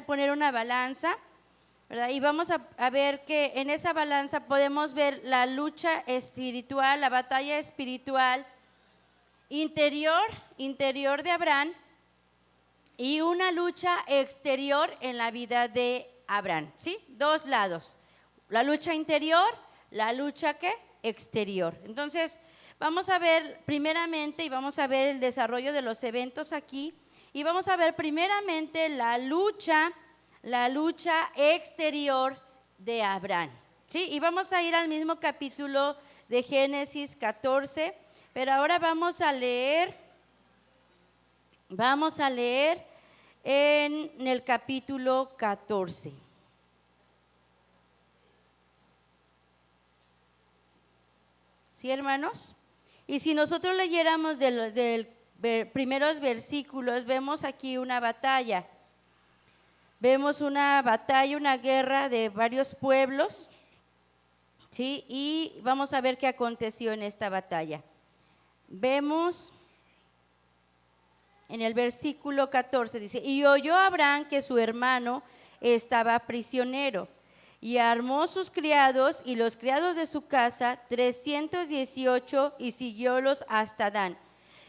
poner una balanza, ¿verdad? Y vamos a ver que en esa balanza podemos ver la lucha espiritual, la batalla espiritual interior de Abraham y una lucha exterior en la vida de Abraham, ¿sí? Dos lados, la lucha interior, la lucha ¿qué? Exterior. Entonces, vamos a ver primeramente y vamos a ver el desarrollo de los eventos aquí y vamos a ver primeramente la lucha exterior de Abraham, ¿sí? Y vamos a ir al mismo capítulo de Génesis 14, pero ahora vamos a leer en el capítulo 14. ¿Sí, hermanos? Y si nosotros leyéramos de los primeros versículos, vemos aquí una batalla. Vemos una batalla, una guerra de varios pueblos, ¿sí? Y vamos a ver qué aconteció en esta batalla. Vemos en el versículo 14, dice, y oyó Abraham que su hermano estaba prisionero, y armó sus criados y los criados de su casa, 318, y siguiólos hasta Dan.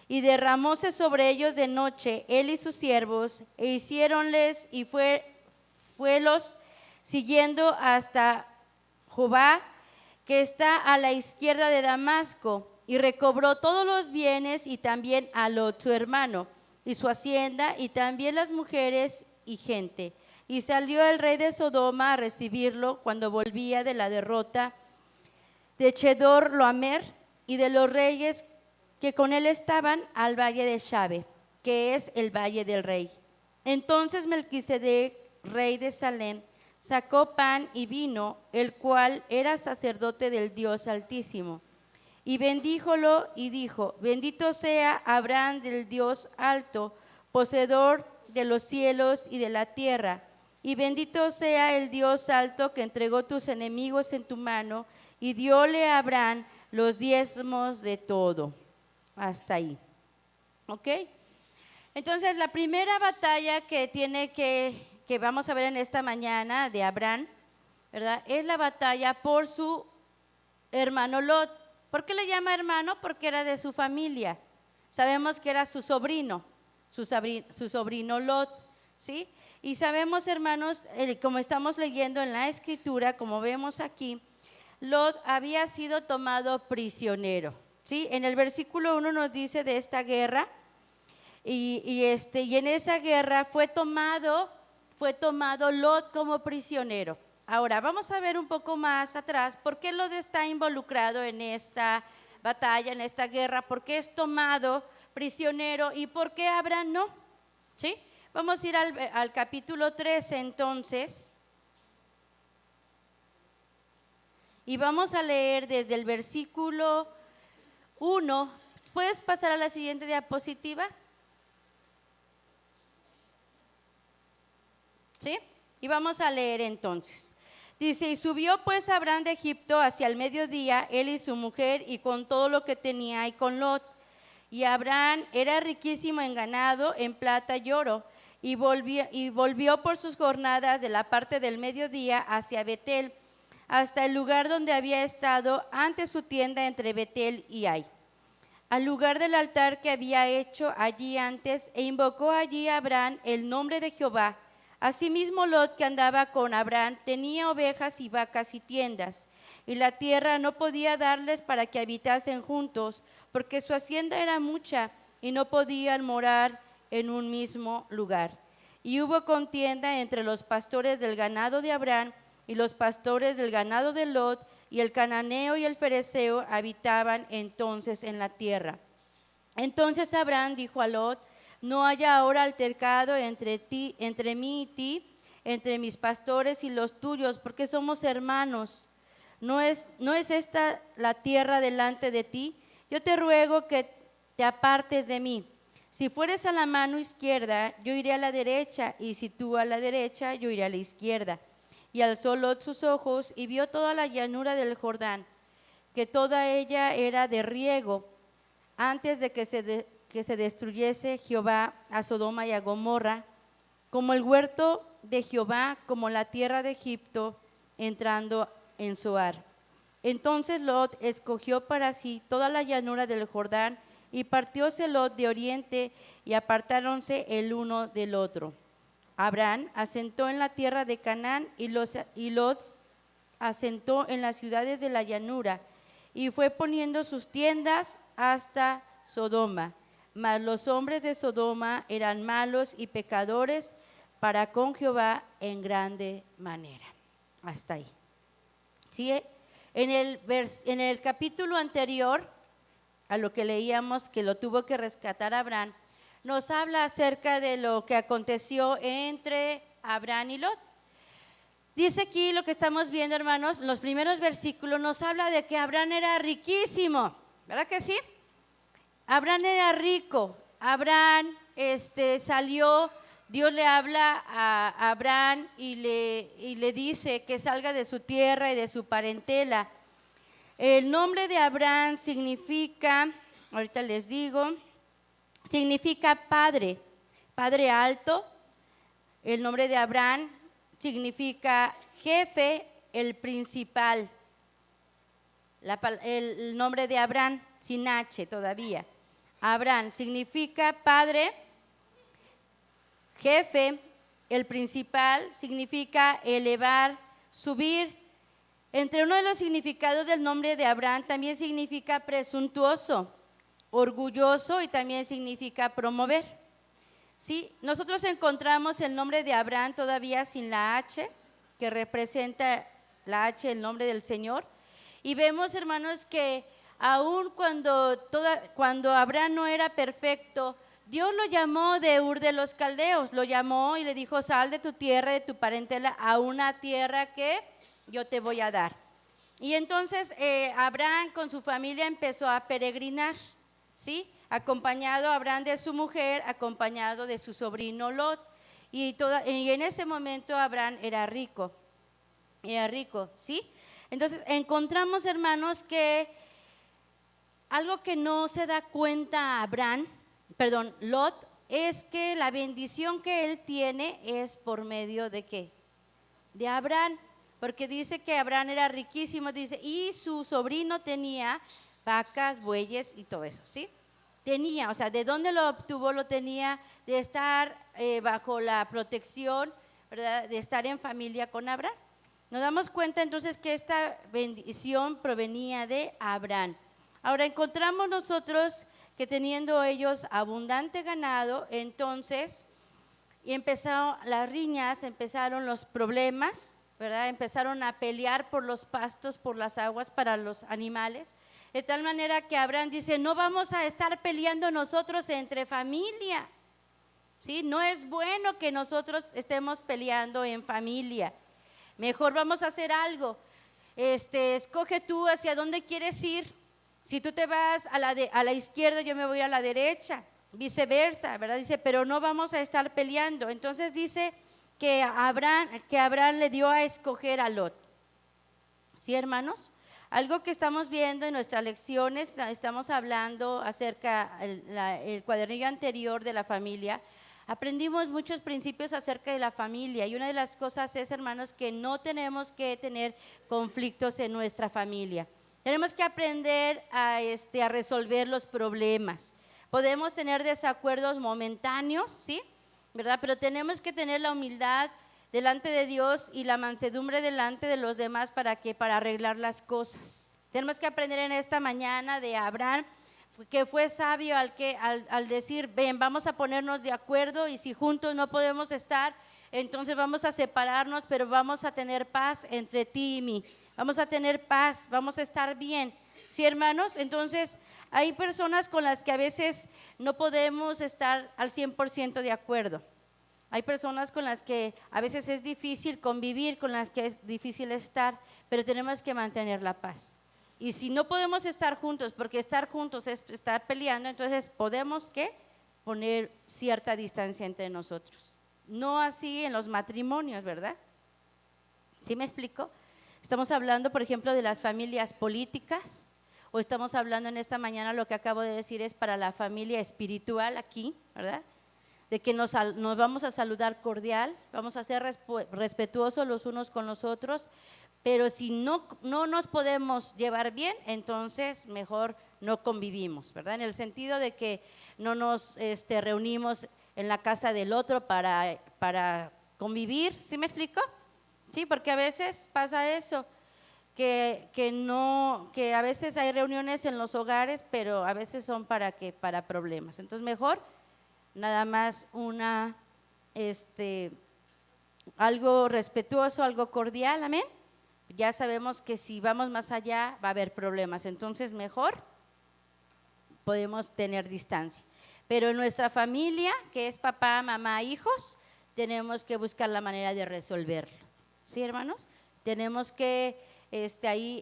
Y derramóse sobre ellos de noche él y sus siervos, e hiciéronles, y fuelos siguiendo hasta Jobá, que está a la izquierda de Damasco, y recobró todos los bienes, y también a Lot su hermano, y su hacienda, y también las mujeres y gente. Y salió el rey de Sodoma a recibirlo cuando volvía de la derrota de Chedor-Loamer y de los reyes que con él estaban al valle de Shabe, que es el valle del rey. Entonces Melquisedec, rey de Salem, sacó pan y vino, el cual era sacerdote del Dios Altísimo, y bendíjolo y dijo, bendito sea Abraham del Dios alto, poseedor de los cielos y de la tierra, y bendito sea el Dios alto que entregó tus enemigos en tu mano, y dióle a Abraham los diezmos de todo. Hasta ahí, ¿ok? Entonces la primera batalla que vamos a ver en esta mañana de Abraham, ¿verdad? Es la batalla por su hermano Lot. ¿Por qué le llama hermano? Porque era de su familia. Sabemos que era su sobrino Lot, ¿sí? Y sabemos, hermanos, como estamos leyendo en la escritura, como vemos aquí, Lot había sido tomado prisionero, ¿sí? En el versículo 1 nos dice de esta guerra y en esa guerra fue tomado Lot como prisionero. Ahora vamos a ver un poco más atrás por qué Lot está involucrado en esta batalla, en esta guerra, por qué es tomado prisionero y por qué Abraham no, ¿sí? Vamos a ir al capítulo 13 entonces y vamos a leer desde el versículo 1. ¿Puedes pasar a la siguiente diapositiva? ¿Sí? Y vamos a leer entonces. Dice, y subió pues Abraham de Egipto hacia el mediodía, él y su mujer, y con todo lo que tenía, y con Lot. Y Abraham era riquísimo en ganado, en plata y oro, y volvió por sus jornadas de la parte del mediodía hacia Betel, hasta el lugar donde había estado antes su tienda entre Betel y Ai, al lugar del altar que había hecho allí antes, e invocó allí a Abraham el nombre de Jehová. Asimismo Lot, que andaba con Abraham, tenía ovejas y vacas y tiendas, y la tierra no podía darles para que habitasen juntos, porque su hacienda era mucha, y no podían morar en un mismo lugar. Y hubo contienda entre los pastores del ganado de Abraham y los pastores del ganado de Lot, y el cananeo y el fereceo habitaban entonces en la tierra. Entonces Abraham dijo a Lot, no haya ahora altercado entre mí y ti, entre mis pastores y los tuyos, porque somos hermanos. ¿No es esta la tierra delante de ti? Yo te ruego que te apartes de mí. Si fueres a la mano izquierda, yo iré a la derecha, y si tú a la derecha, yo iré a la izquierda. Y alzó Lot sus ojos y vio toda la llanura del Jordán, que toda ella era de riego, antes de que se destruyese Jehová a Sodoma y a Gomorra, como el huerto de Jehová como la tierra de Egipto, entrando en Zoar. Entonces Lot escogió para sí toda la llanura del Jordán, y partióse Lot de oriente, y apartáronse el uno del otro. Abraham asentó en la tierra de Canaán, y Lot asentó en las ciudades de la llanura, y fue poniendo sus tiendas hasta Sodoma. Mas los hombres de Sodoma eran malos y pecadores para con Jehová en grande manera. Hasta ahí. ¿Sí? En el capítulo anterior a lo que leíamos, que lo tuvo que rescatar Abraham, nos habla acerca de lo que aconteció entre Abraham y Lot. Dice aquí lo que estamos viendo, hermanos, los primeros versículos nos habla de que Abraham era riquísimo, ¿verdad que sí? Abraham era rico. Abraham salió, Dios le habla a Abraham y le dice que salga de su tierra y de su parentela. El nombre de Abraham significa, ahorita les digo, significa padre, padre alto. El nombre de Abraham significa jefe, el principal. El nombre de Abraham, sin H todavía. Abraham significa padre, jefe, el principal, significa elevar, subir. Entre uno de los significados del nombre de Abraham también significa presuntuoso, orgulloso, y también significa promover. ¿Sí? Nosotros encontramos el nombre de Abraham todavía sin la H, que representa la H, el nombre del Señor. Y vemos, hermanos, que aun cuando Abraham no era perfecto, Dios lo llamó de Ur de los Caldeos, lo llamó y le dijo: sal de tu tierra, de tu parentela, a una tierra que yo te voy a dar. Y entonces Abraham con su familia empezó a peregrinar, ¿sí? Acompañado Abraham de su mujer, acompañado de su sobrino Lot. Y en ese momento Abraham era rico, ¿sí? Entonces encontramos, hermanos, que algo que no se da cuenta Lot, es que la bendición que él tiene es por medio de ¿qué? De Abraham, porque dice que Abraham era riquísimo, dice, y su sobrino tenía vacas, bueyes y todo eso, ¿sí? Tenía, o sea, ¿de dónde lo obtuvo? Lo tenía de estar bajo la protección, ¿verdad? De estar en familia con Abraham. Nos damos cuenta entonces que esta bendición provenía de Abraham. Ahora encontramos nosotros que teniendo ellos abundante ganado, entonces y empezaron las riñas, empezaron los problemas, ¿verdad? Empezaron a pelear por los pastos, por las aguas para los animales, de tal manera que Abraham dice: no vamos a estar peleando nosotros entre familia, ¿sí? No es bueno que nosotros estemos peleando en familia. Mejor vamos a hacer algo. Escoge tú hacia dónde quieres ir. Si tú te vas a la izquierda, yo me voy a la derecha, viceversa, ¿verdad? Dice, pero no vamos a estar peleando. Entonces dice que Abraham le dio a escoger a Lot. ¿Sí, hermanos? Algo que estamos viendo en nuestras lecciones, estamos hablando acerca el cuadernillo anterior de la familia. Aprendimos muchos principios acerca de la familia, y una de las cosas es, hermanos, que no tenemos que tener conflictos en nuestra familia. Tenemos que aprender a resolver los problemas. Podemos tener desacuerdos momentáneos, ¿sí? ¿Verdad? Pero tenemos que tener la humildad delante de Dios y la mansedumbre delante de los demás para arreglar las cosas. Tenemos que aprender en esta mañana de Abraham, que fue sabio al decir: ven, vamos a ponernos de acuerdo, y si juntos no podemos estar, entonces vamos a separarnos, pero vamos a tener paz entre ti y mí. Vamos a tener paz, vamos a estar bien. ¿Sí, hermanos? Entonces hay personas con las que a veces no podemos estar al 100% de acuerdo. Hay personas con las que a veces es difícil convivir, con las que es difícil estar, pero tenemos que mantener la paz. Y si no podemos estar juntos, porque estar juntos es estar peleando, entonces podemos ¿qué? Poner cierta distancia entre nosotros. No así en los matrimonios, ¿verdad? ¿Sí me explico? Estamos hablando, por ejemplo, de las familias políticas, o estamos hablando en esta mañana, lo que acabo de decir es para la familia espiritual aquí, ¿verdad? de que nos vamos a saludar cordial, vamos a ser respetuosos los unos con los otros, pero si no nos podemos llevar bien, entonces mejor no convivimos, ¿verdad? En el sentido de que no nos reunimos en la casa del otro para convivir, ¿sí me explico? Sí, porque a veces pasa eso, que a veces hay reuniones en los hogares, pero a veces son para problemas. Entonces mejor nada más algo respetuoso, algo cordial, amén. Ya sabemos que si vamos más allá va a haber problemas, entonces mejor podemos tener distancia. Pero en nuestra familia, que es papá, mamá, hijos, tenemos que buscar la manera de resolverlo. ¿Sí, hermanos? Tenemos que,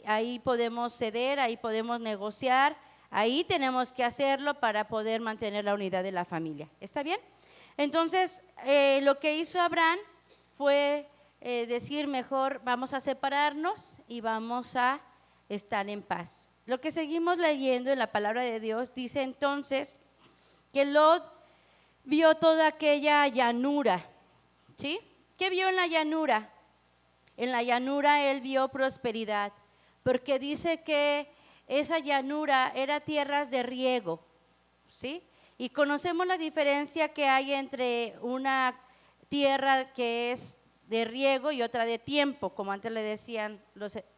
ahí podemos ceder, ahí podemos negociar, ahí tenemos que hacerlo para poder mantener la unidad de la familia. ¿Está bien? Entonces, lo que hizo Abraham fue decir mejor vamos a separarnos y vamos a estar en paz. Lo que seguimos leyendo en la palabra de Dios dice entonces que Lot vio toda aquella llanura, ¿sí? ¿Qué vio en la llanura? En la llanura él vio prosperidad, porque dice que esa llanura era tierras de riego, ¿sí? Y conocemos la diferencia que hay entre una tierra que es de riego y otra de tiempo, como antes le decían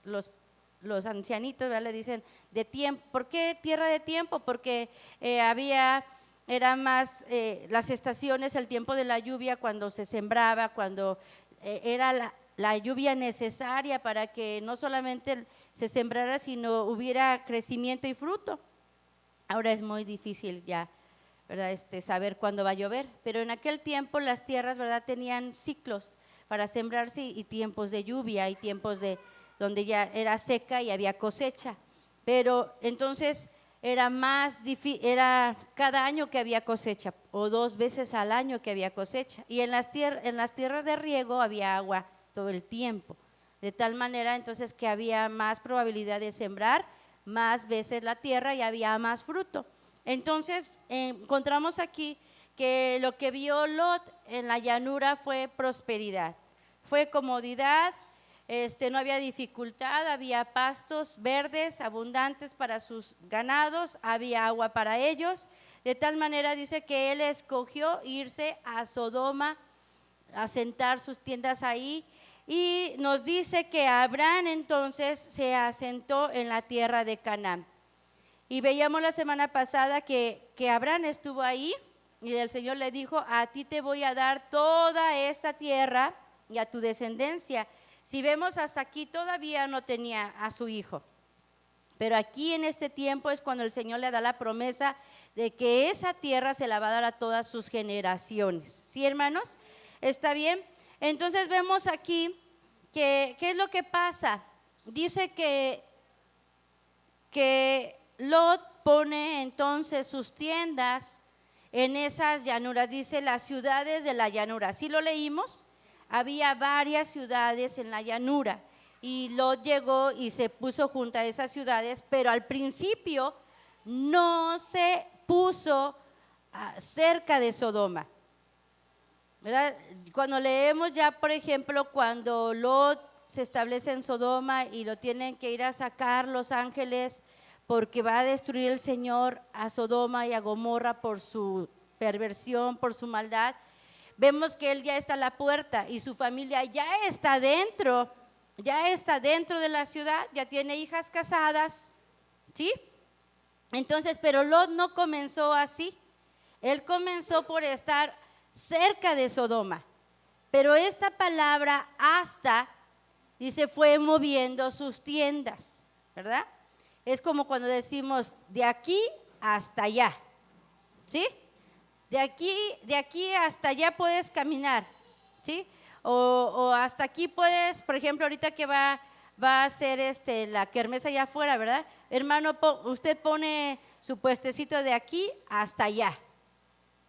los ancianitos, ¿verdad? Le dicen de tiempo. ¿Por qué tierra de tiempo? Porque era más las estaciones, el tiempo de la lluvia, cuando se sembraba, cuando era la lluvia necesaria para que no solamente se sembrara, sino hubiera crecimiento y fruto. Ahora es muy difícil ya, ¿verdad? Saber cuándo va a llover, pero en aquel tiempo las tierras, ¿verdad?, tenían ciclos para sembrarse y tiempos de lluvia y tiempos donde ya era seca y había cosecha. Pero entonces era más difícil, era cada año que había cosecha o 2 veces al año que había cosecha, y en las tierras de riego había agua todo el tiempo, de tal manera entonces que había más probabilidad de sembrar más veces la tierra y había más fruto. Entonces encontramos aquí que lo que vio Lot en la llanura fue prosperidad, fue comodidad, no había dificultad, había pastos verdes abundantes para sus ganados, había agua para ellos, de tal manera dice que él escogió irse a Sodoma, a sentar sus tiendas ahí, y nos dice que Abraham entonces se asentó en la tierra de Canaán. Y veíamos la semana pasada que Abraham estuvo ahí y el Señor le dijo: a ti te voy a dar toda esta tierra y a tu descendencia. Si vemos hasta aquí todavía no tenía a su hijo, pero aquí en este tiempo es cuando el Señor le da la promesa de que esa tierra se la va a dar a todas sus generaciones. ¿Sí, hermanos? ¿Está bien? Entonces vemos aquí que ¿qué es lo que pasa? Dice que Lot pone entonces sus tiendas en esas llanuras, dice las ciudades de la llanura. ¿Sí lo leímos? Había varias ciudades en la llanura y Lot llegó y se puso junto a esas ciudades, pero al principio no se puso cerca de Sodoma, ¿verdad? Cuando leemos ya, por ejemplo, cuando Lot se establece en Sodoma y lo tienen que ir a sacar los ángeles porque va a destruir el Señor a Sodoma y a Gomorra por su perversión, por su maldad, vemos que él ya está a la puerta y su familia ya está dentro de la ciudad, ya tiene hijas casadas, ¿sí? Entonces, pero Lot no comenzó así, él comenzó por estar cerca de Sodoma, pero esta palabra hasta, dice, fue moviendo sus tiendas, ¿verdad? Es como cuando decimos de aquí hasta allá, ¿sí? De aquí hasta allá puedes caminar, ¿sí? O hasta aquí puedes, por ejemplo, ahorita que va a ser la kermés allá afuera, ¿verdad? Hermano, usted pone su puestecito de aquí hasta allá.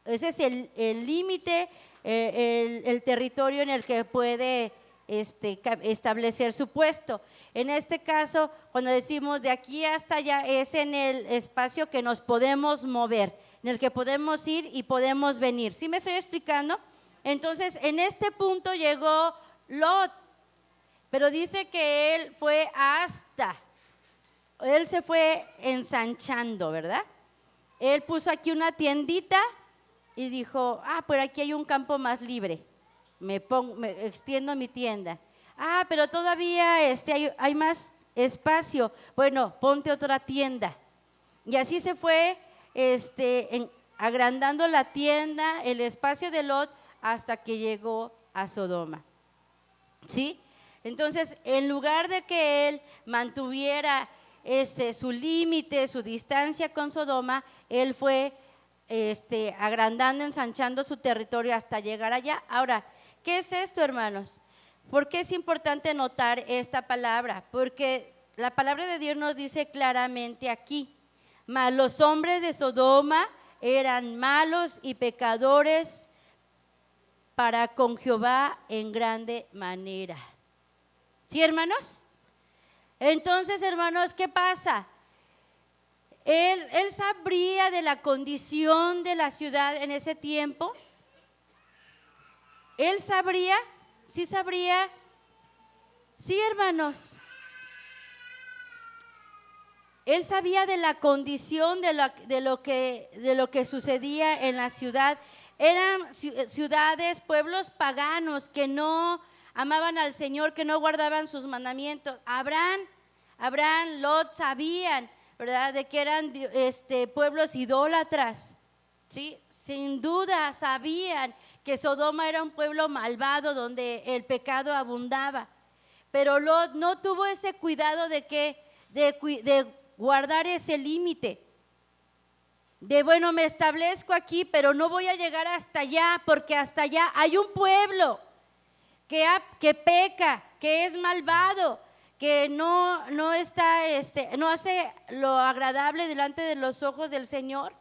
Ese es el límite, el territorio en el que puede establecer su puesto. En este caso, cuando decimos de aquí hasta allá, es en el espacio que nos podemos mover, en el que podemos ir y podemos venir. ¿Sí me estoy explicando? Entonces, en este punto llegó Lot, pero dice que él se fue ensanchando, ¿verdad? Él puso aquí una tiendita y dijo, por aquí hay un campo más libre, me extiendo mi tienda. Pero todavía hay más espacio, bueno, ponte otra tienda. Y así se fue agrandando la tienda, el espacio de Lot, hasta que llegó a Sodoma. ¿Sí? Entonces, en lugar de que él mantuviera su límite, su distancia con Sodoma, él fue agrandando, ensanchando su territorio hasta llegar allá. Ahora, ¿qué es esto, hermanos? ¿Por qué es importante notar esta palabra? Porque la palabra de Dios nos dice claramente aquí, mas los hombres de Sodoma eran malos y pecadores para con Jehová en grande manera. ¿Sí, hermanos? Entonces, hermanos, ¿qué pasa? Él sabría de la condición de la ciudad en ese tiempo. Él sabría, sí sabría, sí, hermanos. Él sabía de la condición de lo que sucedía en la ciudad. Eran ciudades, pueblos paganos que no amaban al Señor, que no guardaban sus mandamientos. Abraham, Lot sabían, ¿verdad?, de que eran pueblos idólatras, ¿sí? Sin duda sabían que Sodoma era un pueblo malvado donde el pecado abundaba. Pero Lot no tuvo ese cuidado de guardar ese límite. Bueno, me establezco aquí, pero no voy a llegar hasta allá, porque hasta allá hay un pueblo que peca, que es malvado, que no hace lo agradable delante de los ojos del Señor.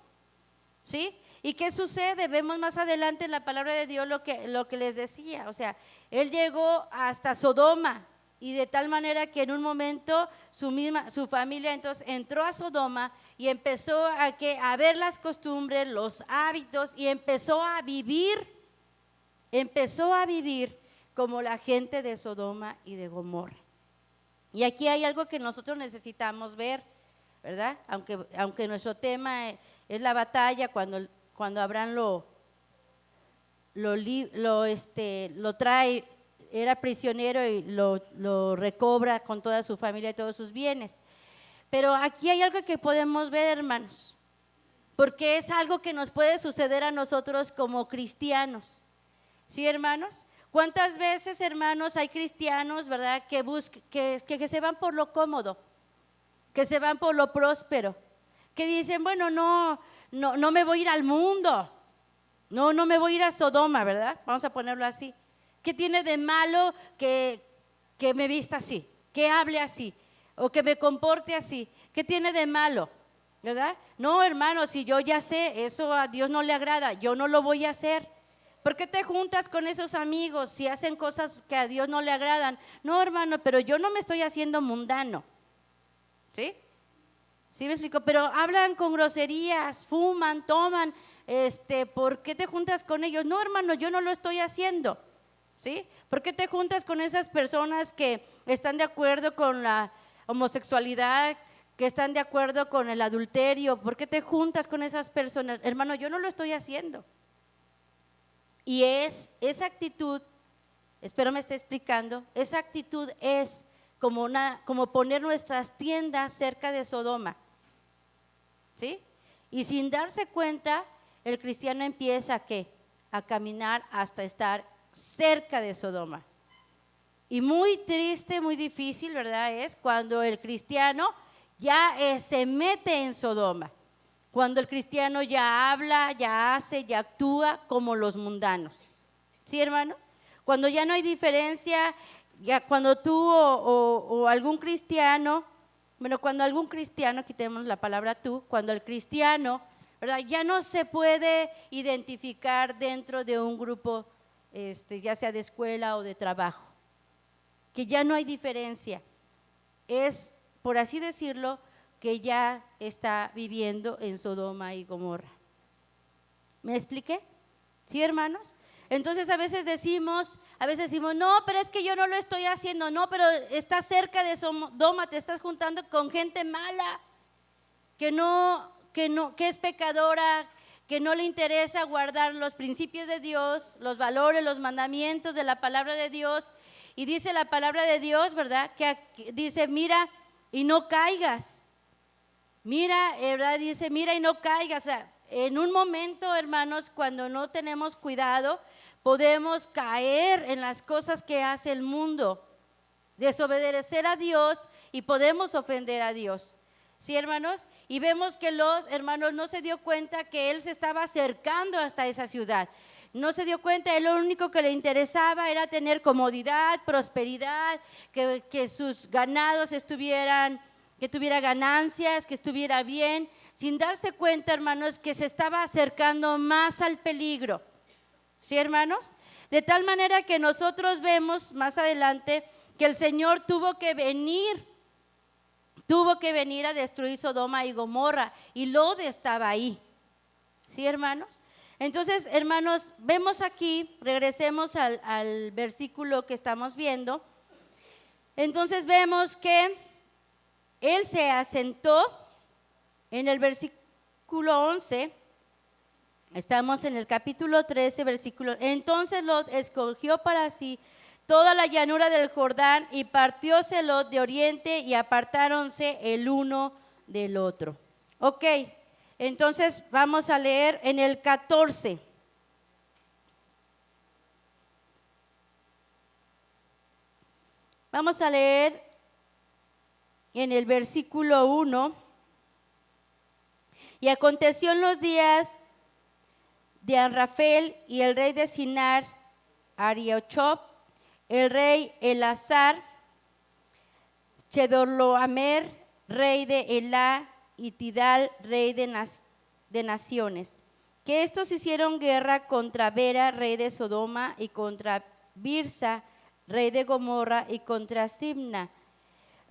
¿Sí? ¿Y qué sucede? Vemos más adelante en la palabra de Dios lo que les decía. O sea, él llegó hasta Sodoma, y de tal manera que en un momento su familia entonces entró a Sodoma y empezó a ver las costumbres, los hábitos, y empezó a vivir como la gente de Sodoma y de Gomorra. Y aquí hay algo que nosotros necesitamos ver, ¿verdad? Aunque nuestro tema es la batalla, cuando Abraham lo trae, era prisionero, y lo recobra con toda su familia y todos sus bienes. Pero aquí hay algo que podemos ver, hermanos, porque es algo que nos puede suceder a nosotros como cristianos. ¿Sí, hermanos? ¿Cuántas veces, hermanos, hay cristianos, verdad, que se van por lo cómodo, que se van por lo próspero, que dicen, bueno, no me voy a ir al mundo, no me voy a ir a Sodoma, ¿verdad? Vamos a ponerlo así. ¿Qué tiene de malo que me vista así, que hable así, o que me comporte así? ¿Qué tiene de malo? ¿Verdad? No, hermano, si yo ya sé, eso a Dios no le agrada, yo no lo voy a hacer. ¿Por qué te juntas con esos amigos si hacen cosas que a Dios no le agradan? No, hermano, pero yo no me estoy haciendo mundano. ¿Sí? ¿Sí me explico? Pero hablan con groserías, fuman, toman, ¿por qué te juntas con ellos? No, hermano, yo no lo estoy haciendo. ¿Sí? ¿Por qué te juntas con esas personas que están de acuerdo con la homosexualidad, que están de acuerdo con el adulterio? ¿Por qué te juntas con esas personas? Hermano, yo no lo estoy haciendo. Y esa actitud, espero me esté explicando, esa actitud es como poner nuestras tiendas cerca de Sodoma. ¿Sí? Y sin darse cuenta, el cristiano empieza a caminar hasta estar cerca de Sodoma. Y muy triste, muy difícil, ¿verdad? Es cuando el cristiano ya se mete en Sodoma, cuando el cristiano ya habla, ya hace, ya actúa como los mundanos. ¿Sí, hermano? Cuando ya no hay diferencia, ya cuando tú o algún cristiano, cuando algún cristiano, quitemos la palabra tú, cuando el cristiano, ¿verdad?, ya no se puede identificar dentro de un grupo, ya sea de escuela o de trabajo, que ya no hay diferencia, es, por así decirlo, que ya está viviendo en Sodoma y Gomorra. ¿Me expliqué? ¿Sí, hermanos? Entonces a veces decimos, no, pero es que yo no lo estoy haciendo. No, pero estás cerca de Sodoma, te estás juntando con gente mala, que es pecadora, que no le interesa guardar los principios de Dios, los valores, los mandamientos de la palabra de Dios. Y dice la palabra de Dios, ¿verdad? Que dice, mira y no caigas. Mira, ¿verdad? Dice, mira y no caigas. O sea, en un momento, hermanos, cuando no tenemos cuidado, podemos caer en las cosas que hace el mundo, desobedecer a Dios y podemos ofender a Dios. ¿Sí, hermanos? Y vemos que Lot, hermanos, no se dio cuenta que él se estaba acercando hasta esa ciudad. No se dio cuenta, él lo único que le interesaba era tener comodidad, prosperidad, que sus ganados que tuviera ganancias, que estuviera bien, sin darse cuenta, hermanos, que se estaba acercando más al peligro. ¿Sí, hermanos? De tal manera que nosotros vemos más adelante que el Señor tuvo que venir a destruir Sodoma y Gomorra, y Lot estaba ahí. ¿Sí, hermanos? Entonces, hermanos, vemos aquí, regresemos al versículo que estamos viendo. Entonces vemos que él se asentó en el versículo 11. Estamos en el capítulo 13, versículo. Entonces Lot escogió para sí toda la llanura del Jordán y partióse Lot de oriente y apartáronse el uno del otro. Ok, entonces vamos a leer en el 14. Vamos a leer en el versículo 1. Y aconteció en los días de Amrafel y el rey de Sinar, Ariochop, el rey Elazar, Chedorloamer, rey de Elá, y Tidal, rey de naciones, que estos hicieron guerra contra Bera, rey de Sodoma, y contra Birsa, rey de Gomorra, y contra Simna,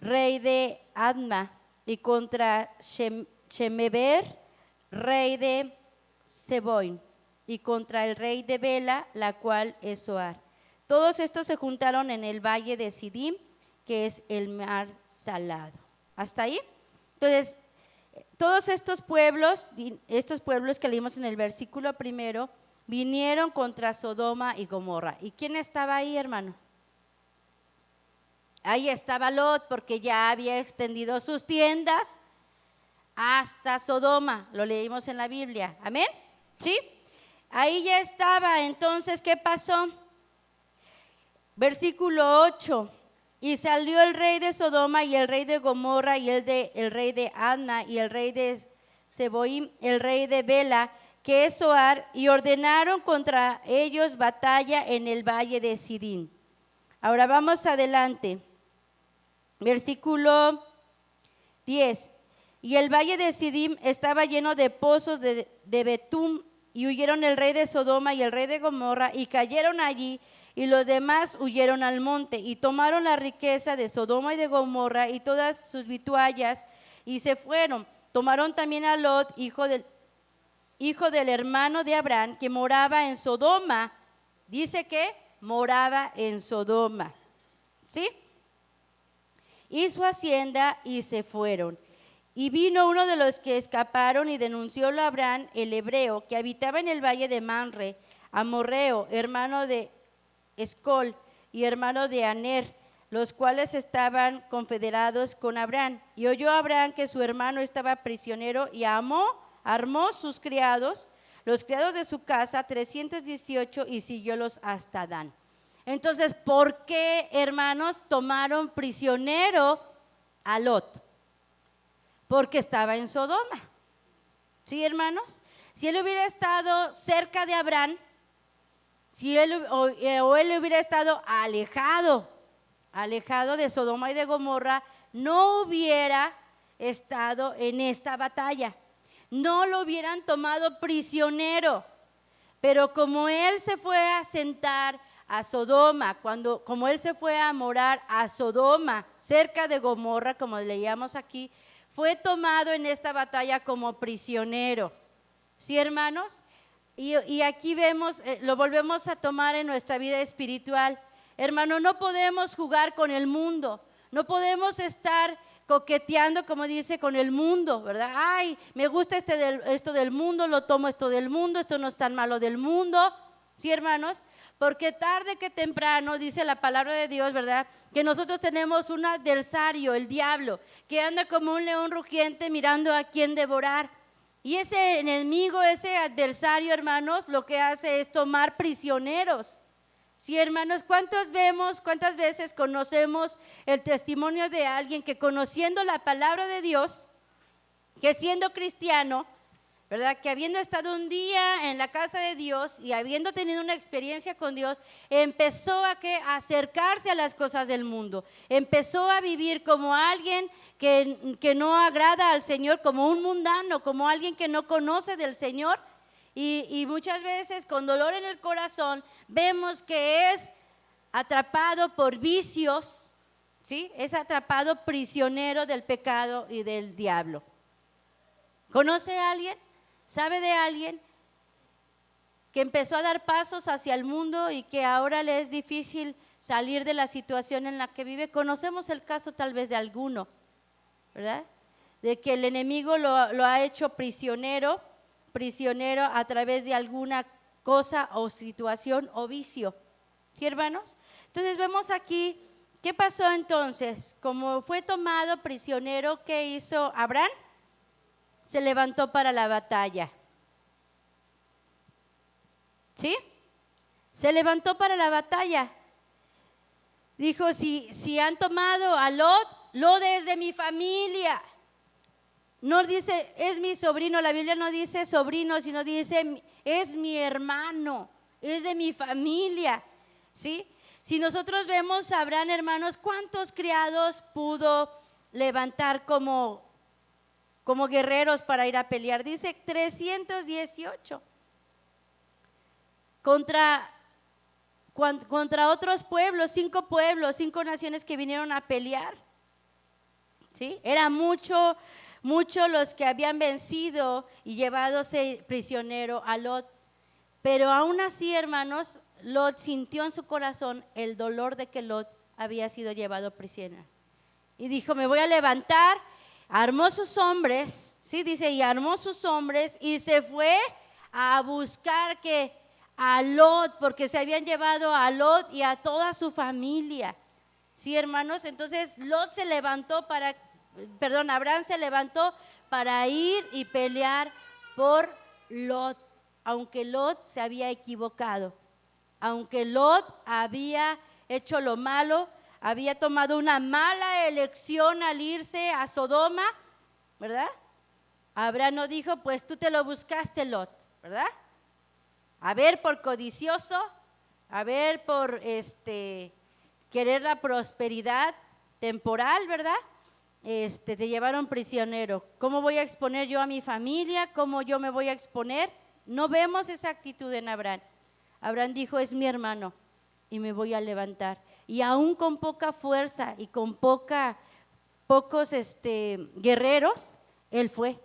rey de Adma, y contra Shemeber, rey de Seboim, y contra el rey de Bela, la cual es Zoar. Todos estos se juntaron en el valle de Sidim, que es el mar salado. ¿Hasta ahí? Entonces, todos estos pueblos que leímos en el versículo primero, vinieron contra Sodoma y Gomorra. ¿Y quién estaba ahí, hermano? Ahí estaba Lot, porque ya había extendido sus tiendas hasta Sodoma. Lo leímos en la Biblia. ¿Amén? ¿Sí? Ahí ya estaba. Entonces, ¿qué pasó? Versículo 8. Y salió el rey de Sodoma y el rey de Gomorra y el rey de Adma y el rey de Seboim, el rey de Bela, que es Zoar, y ordenaron contra ellos batalla en el valle de Sidim. Ahora vamos adelante. Versículo 10. Y el valle de Sidim estaba lleno de pozos de Betum, y huyeron el rey de Sodoma y el rey de Gomorra y cayeron allí, y los demás huyeron al monte y tomaron la riqueza de Sodoma y de Gomorra y todas sus vituallas y se fueron. Tomaron también a Lot, hijo del hermano de Abraham, que moraba en Sodoma. Dice que moraba en Sodoma. ¿Sí? Y su hacienda y se fueron. Y vino uno de los que escaparon y denunciólo a Abraham, el hebreo, que habitaba en el valle de Manre, amorreo, hermano de Escol y hermano de Aner, los cuales estaban confederados con Abraham. Y oyó Abraham que su hermano estaba prisionero y armó sus criados, los criados de su casa, 318, y siguiólos hasta Dan. Entonces, ¿por qué, hermanos, tomaron prisionero a Lot? Porque estaba en Sodoma. ¿Sí, hermanos? Si él hubiera estado cerca de Abraham, si él hubiera estado alejado de Sodoma y de Gomorra, no hubiera estado en esta batalla, no lo hubieran tomado prisionero. Pero como él se fue a sentar a Sodoma, como él se fue a morar a Sodoma, cerca de Gomorra, como leíamos aquí, fue tomado en esta batalla como prisionero. ¿Sí, hermanos? Y aquí vemos, lo volvemos a tomar en nuestra vida espiritual. Hermano, no podemos jugar con el mundo, no podemos estar coqueteando, como dice, con el mundo, ¿verdad? Ay, me gusta esto del mundo, lo tomo esto del mundo, esto no es tan malo del mundo. ¿Sí, hermanos? Porque tarde que temprano, dice la palabra de Dios, ¿verdad? Que nosotros tenemos un adversario, el diablo, que anda como un león rugiente mirando a quién devorar. Y ese enemigo, ese adversario, hermanos, lo que hace es tomar prisioneros. Sí, hermanos, cuántas veces conocemos el testimonio de alguien que conociendo la palabra de Dios, que siendo cristiano, ¿verdad? Que habiendo estado un día en la casa de Dios y habiendo tenido una experiencia con Dios, empezó a acercarse a las cosas del mundo, empezó a vivir como alguien que no agrada al Señor, como un mundano, como alguien que no conoce del Señor. Y muchas veces con dolor en el corazón vemos que es atrapado por vicios, ¿sí? Es atrapado prisionero del pecado y del diablo. ¿Conoce a alguien? ¿Sabe de alguien que empezó a dar pasos hacia el mundo y que ahora le es difícil salir de la situación en la que vive? Conocemos el caso tal vez de alguno, ¿verdad? De que el enemigo lo ha hecho prisionero a través de alguna cosa o situación o vicio. ¿Sí, hermanos? Entonces vemos aquí, ¿qué pasó entonces? Como fue tomado prisionero, ¿qué hizo Abraham? Se levantó para la batalla. ¿Sí? Se levantó para la batalla. Dijo, si han tomado a Lot es de mi familia. No dice, es mi sobrino, la Biblia no dice sobrino, sino dice, es mi hermano, es de mi familia, ¿sí? Si nosotros vemos a Abraham, hermanos, ¿cuántos criados pudo levantar como guerreros para ir a pelear? Dice 318. Contra otros pueblos, 5 naciones que vinieron a pelear, ¿sí? Era mucho los que habían vencido y llevadose prisionero a Lot. Pero aún así, hermanos, Lot sintió en su corazón el dolor de que Lot había sido llevado prisionero. Y dijo, me voy a levantar. Armó sus hombres, ¿sí? Dice, y armó sus hombres y se fue a buscar a Lot, porque se habían llevado a Lot y a toda su familia. ¿Sí, hermanos? Entonces Abraham se levantó para ir y pelear por Lot, aunque Lot se había equivocado, aunque Lot había hecho lo malo, había tomado una mala elección al irse a Sodoma, ¿verdad? Abraham no dijo, pues tú te lo buscaste, Lot, ¿verdad? A ver, por codicioso, a ver, por querer la prosperidad temporal, ¿verdad? Te llevaron prisionero. ¿Cómo voy a exponer yo a mi familia? ¿Cómo yo me voy a exponer? No vemos esa actitud en Abraham. Abraham dijo, es mi hermano y me voy a levantar. Y aún con poca fuerza y con pocos guerreros, él fue.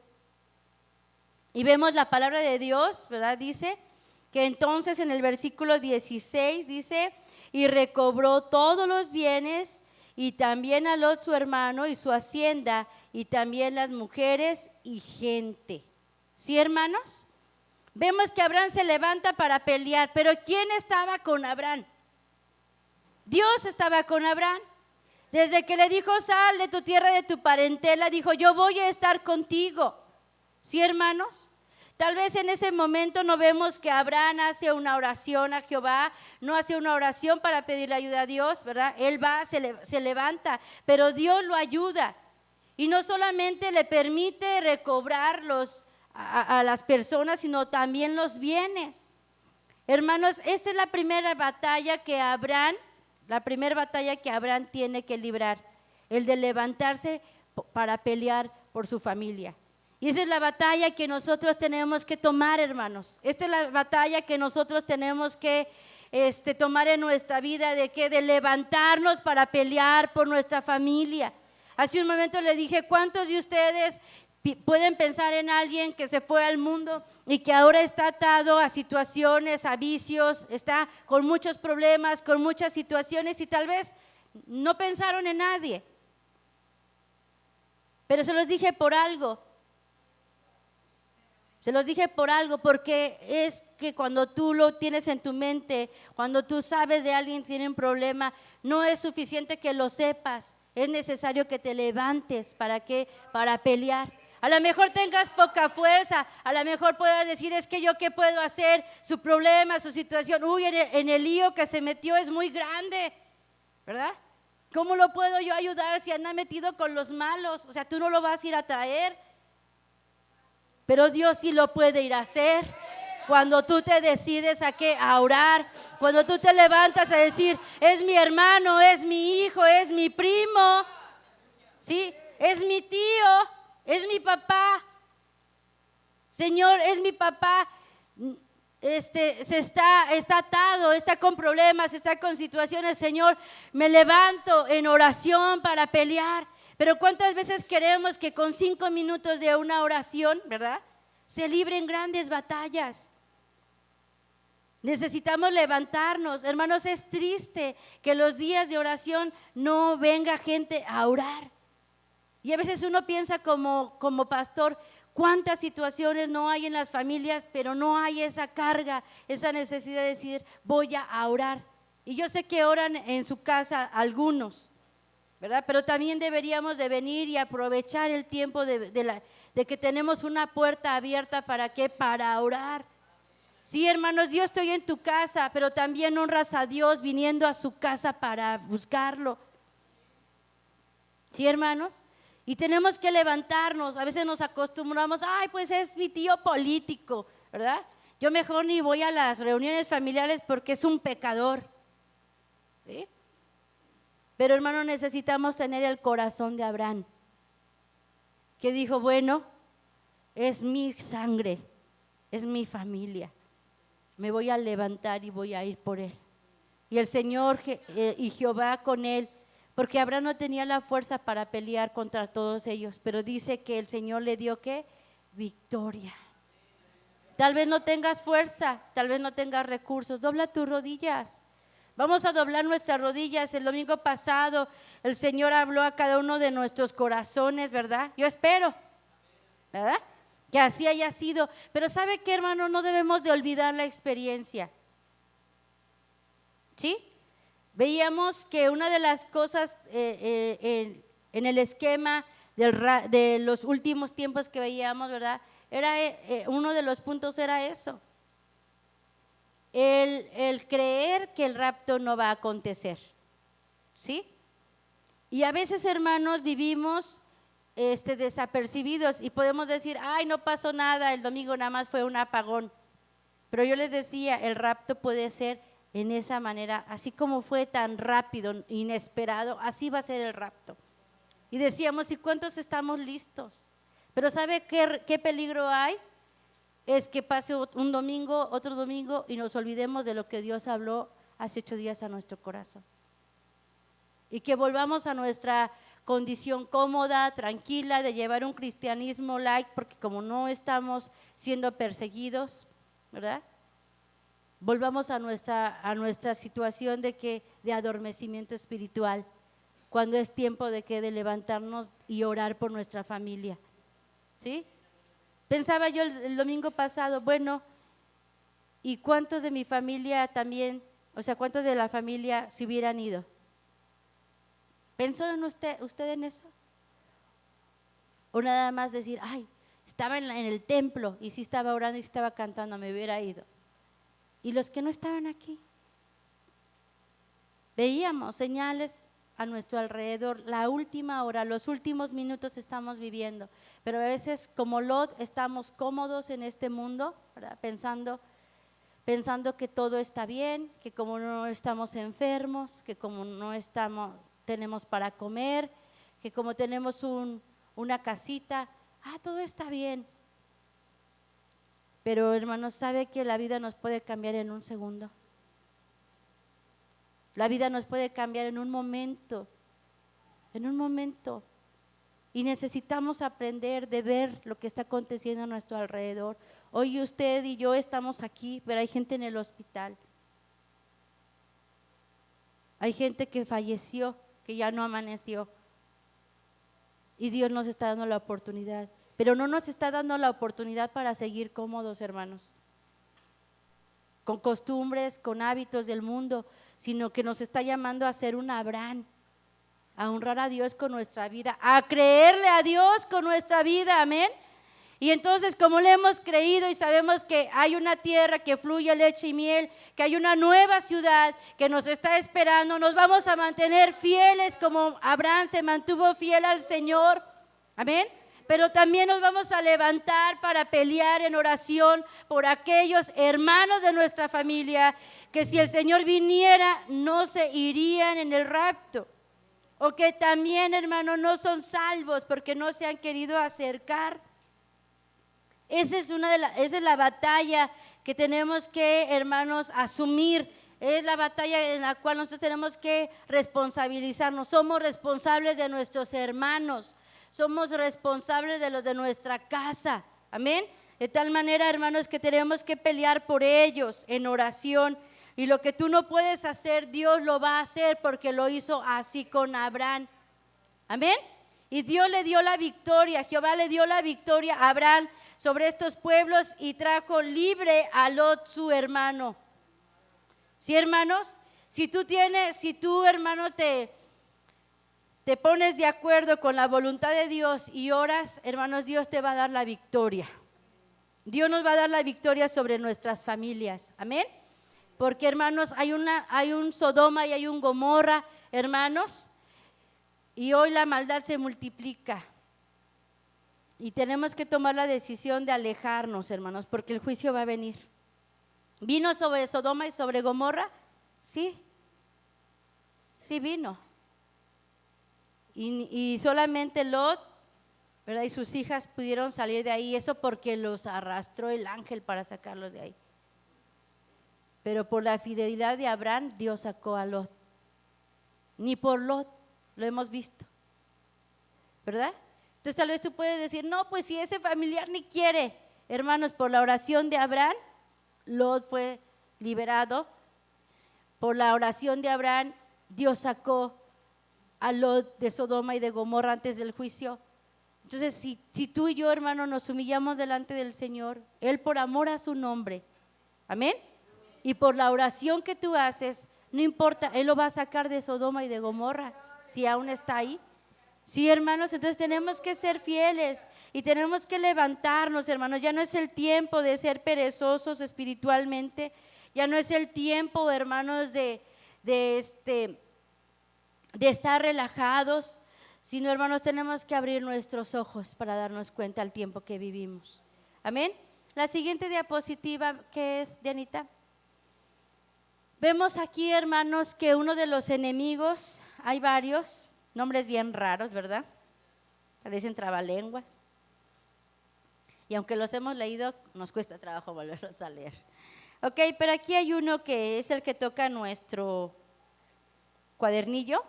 Y vemos la palabra de Dios, ¿verdad? Dice que entonces en el versículo 16 dice, y recobró todos los bienes y también a Lot su hermano y su hacienda y también las mujeres y gente. ¿Sí, hermanos? Vemos que Abraham se levanta para pelear, pero ¿quién estaba con Abraham? Dios estaba con Abraham. Desde que le dijo, sal de tu tierra, de tu parentela, dijo, yo voy a estar contigo. ¿Sí, hermanos? Tal vez en ese momento no vemos que Abraham hace una oración a Jehová, no hace una oración para pedirle ayuda a Dios, ¿verdad? Él va, se levanta, pero Dios lo ayuda. Y no solamente le permite recobrar a las personas, sino también los bienes. Hermanos, esta es la primera batalla que Abraham tiene que librar, el de levantarse para pelear por su familia. Y esa es la batalla que nosotros tenemos que tomar, hermanos. Esta es la batalla que nosotros tenemos que tomar en nuestra vida, de levantarnos para pelear por nuestra familia. Hace un momento le dije, ¿cuántos de ustedes Pueden pensar en alguien que se fue al mundo y que ahora está atado a situaciones, a vicios, está con muchos problemas, con muchas situaciones y tal vez no pensaron en nadie. Pero se los dije por algo. Se los dije por algo, porque es que cuando tú lo tienes en tu mente, cuando tú sabes de alguien que tiene un problema, no es suficiente que lo sepas, es necesario que te levantes. ¿Para qué? Para pelear. A lo mejor tengas poca fuerza, a lo mejor puedas decir, es que yo qué puedo hacer, su problema, su situación, en el lío que se metió es muy grande, ¿verdad? ¿Cómo lo puedo yo ayudar si anda metido con los malos? O sea, tú no lo vas a ir a traer. Pero Dios sí lo puede ir a hacer. Cuando tú te decides a orar, cuando tú te levantas a decir, es mi hermano, es mi hijo, es mi primo, ¿sí? Es mi tío, es mi papá. Señor, es mi papá. Está atado, está con problemas, está con situaciones. Señor, me levanto en oración para pelear. Pero ¿cuántas veces queremos que con 5 minutos de una oración, ¿verdad?, se libren grandes batallas? Necesitamos levantarnos. Hermanos, es triste que los días de oración no venga gente a orar. Y a veces uno piensa como pastor, cuántas situaciones no hay en las familias, pero no hay esa carga, esa necesidad de decir, voy a orar. Y yo sé que oran en su casa algunos, ¿verdad? Pero también deberíamos de venir y aprovechar el tiempo de que tenemos una puerta abierta. ¿Para qué? Para orar. Sí, hermanos, yo estoy en tu casa, pero también honras a Dios viniendo a su casa para buscarlo. Sí, hermanos. Y tenemos que levantarnos. A veces nos acostumbramos, ay, pues es mi tío político, ¿verdad? Yo mejor ni voy a las reuniones familiares porque es un pecador, ¿sí? Pero hermano, necesitamos tener el corazón de Abraham, que dijo, bueno, es mi sangre, es mi familia, me voy a levantar y voy a ir por él. Y el Señor y Jehová con él, porque Abraham no tenía la fuerza para pelear contra todos ellos, pero dice que el Señor le dio, ¿qué? Victoria. Tal vez no tengas fuerza, tal vez no tengas recursos, dobla tus rodillas. Vamos a doblar nuestras rodillas. El domingo pasado el Señor habló a cada uno de nuestros corazones, ¿verdad? Yo espero, ¿verdad?, que así haya sido. Pero ¿sabe qué, hermano? No debemos de olvidar la experiencia, ¿sí? Veíamos que una de las cosas en el esquema de los últimos tiempos que veíamos, ¿verdad?, era uno de los puntos era eso. El creer que el rapto no va a acontecer, ¿sí? Y a veces, hermanos, vivimos desapercibidos y podemos decir, ay, no pasó nada, el domingo nada más fue un apagón. Pero yo les decía, el rapto puede ser en esa manera, así como fue tan rápido, inesperado, así va a ser el rapto. Y decíamos, ¿y cuántos estamos listos? Pero ¿sabe qué peligro hay? Es que pase un domingo, otro domingo y nos olvidemos de lo que Dios habló hace 8 días a nuestro corazón. Y que volvamos a nuestra condición cómoda, tranquila, de llevar un cristianismo light, porque como no estamos siendo perseguidos, ¿verdad?, volvamos a nuestra situación de adormecimiento espiritual, cuando es tiempo de levantarnos y orar por nuestra familia, ¿sí? Pensaba yo el domingo pasado, bueno, ¿y cuántos de mi familia también, o sea, cuántos de la familia se hubieran ido? ¿Pensó en usted en eso? O nada más decir, ay, estaba en el templo y sí estaba orando y sí estaba cantando, me hubiera ido. ¿Y los que no estaban aquí? Veíamos señales a nuestro alrededor, la última hora, los últimos minutos estamos viviendo, pero a veces como Lot estamos cómodos en este mundo, ¿verdad?, pensando que todo está bien, que como no estamos enfermos, que como no tenemos para comer, que como tenemos una casita, todo está bien. Pero hermanos, ¿sabe que la vida nos puede cambiar en un segundo? La vida nos puede cambiar en un momento. y necesitamos aprender de ver lo que está aconteciendo a nuestro alrededor. Hoy usted y yo estamos aquí, pero hay gente en el hospital. Hay gente que falleció, que ya no amaneció. Y Dios nos está dando la oportunidad, pero no nos está dando la oportunidad para seguir cómodos, hermanos, con costumbres, con hábitos del mundo, sino que nos está llamando a ser un Abraham, a honrar a Dios con nuestra vida, a creerle a Dios con nuestra vida, amén. Y entonces, como le hemos creído y sabemos que hay una tierra que fluye leche y miel, que hay una nueva ciudad que nos está esperando, nos vamos a mantener fieles como Abraham se mantuvo fiel al Señor, amén. Pero también nos vamos a levantar para pelear en oración por aquellos hermanos de nuestra familia que si el Señor viniera no se irían en el rapto, o que también, hermanos, no son salvos porque no se han querido acercar. Esa es la batalla que tenemos que, hermanos, asumir. Es la batalla en la cual nosotros tenemos que responsabilizarnos. Somos responsables de nuestros hermanos, somos responsables de los de nuestra casa, amén. De tal manera, hermanos, que tenemos que pelear por ellos en oración. Y lo que tú no puedes hacer, Dios lo va a hacer porque lo hizo así con Abraham, amén. Y Dios le dio la victoria, Jehová le dio la victoria a Abraham sobre estos pueblos y trajo libre a Lot, su hermano. ¿Sí, hermanos? Si tú, hermano, te pones de acuerdo con la voluntad de Dios y oras, hermanos, Dios te va a dar la victoria. Dios nos va a dar la victoria sobre nuestras familias, amén. Porque, hermanos, hay un Sodoma y hay un Gomorra, hermanos. Y hoy la maldad se multiplica y tenemos que tomar la decisión de alejarnos, hermanos, porque el juicio va a venir. ¿Vino sobre Sodoma y sobre Gomorra? Sí, sí vino. Y solamente Lot, ¿verdad?, y sus hijas pudieron salir de ahí, eso porque los arrastró el ángel para sacarlos de ahí. Pero por la fidelidad de Abraham, Dios sacó a Lot. Ni por Lot. Lo hemos visto, ¿verdad? Entonces tal vez tú puedes decir, no, pues si ese familiar ni quiere. Hermanos, por la oración de Abraham, Lot fue liberado. Por la oración de Abraham, Dios sacó a Lot de Sodoma y de Gomorra antes del juicio. Entonces, si tú y yo, hermano, nos humillamos delante del Señor, Él por amor a su nombre, amén, y por la oración que tú haces, no importa, Él lo va a sacar de Sodoma y de Gomorra, si aún está ahí. Sí, hermanos, entonces tenemos que ser fieles y tenemos que levantarnos, hermanos. Ya no es el tiempo de ser perezosos espiritualmente, ya no es el tiempo, hermanos, de estar relajados, sino, hermanos, tenemos que abrir nuestros ojos para darnos cuenta del tiempo que vivimos. Amén. La siguiente diapositiva, ¿qué es, Dianita? Vemos aquí, hermanos, que uno de los enemigos, hay varios, nombres bien raros, ¿verdad? Se le dicen trabalenguas. Y aunque los hemos leído, nos cuesta trabajo volverlos a leer. Ok, pero aquí hay uno que es el que toca nuestro cuadernillo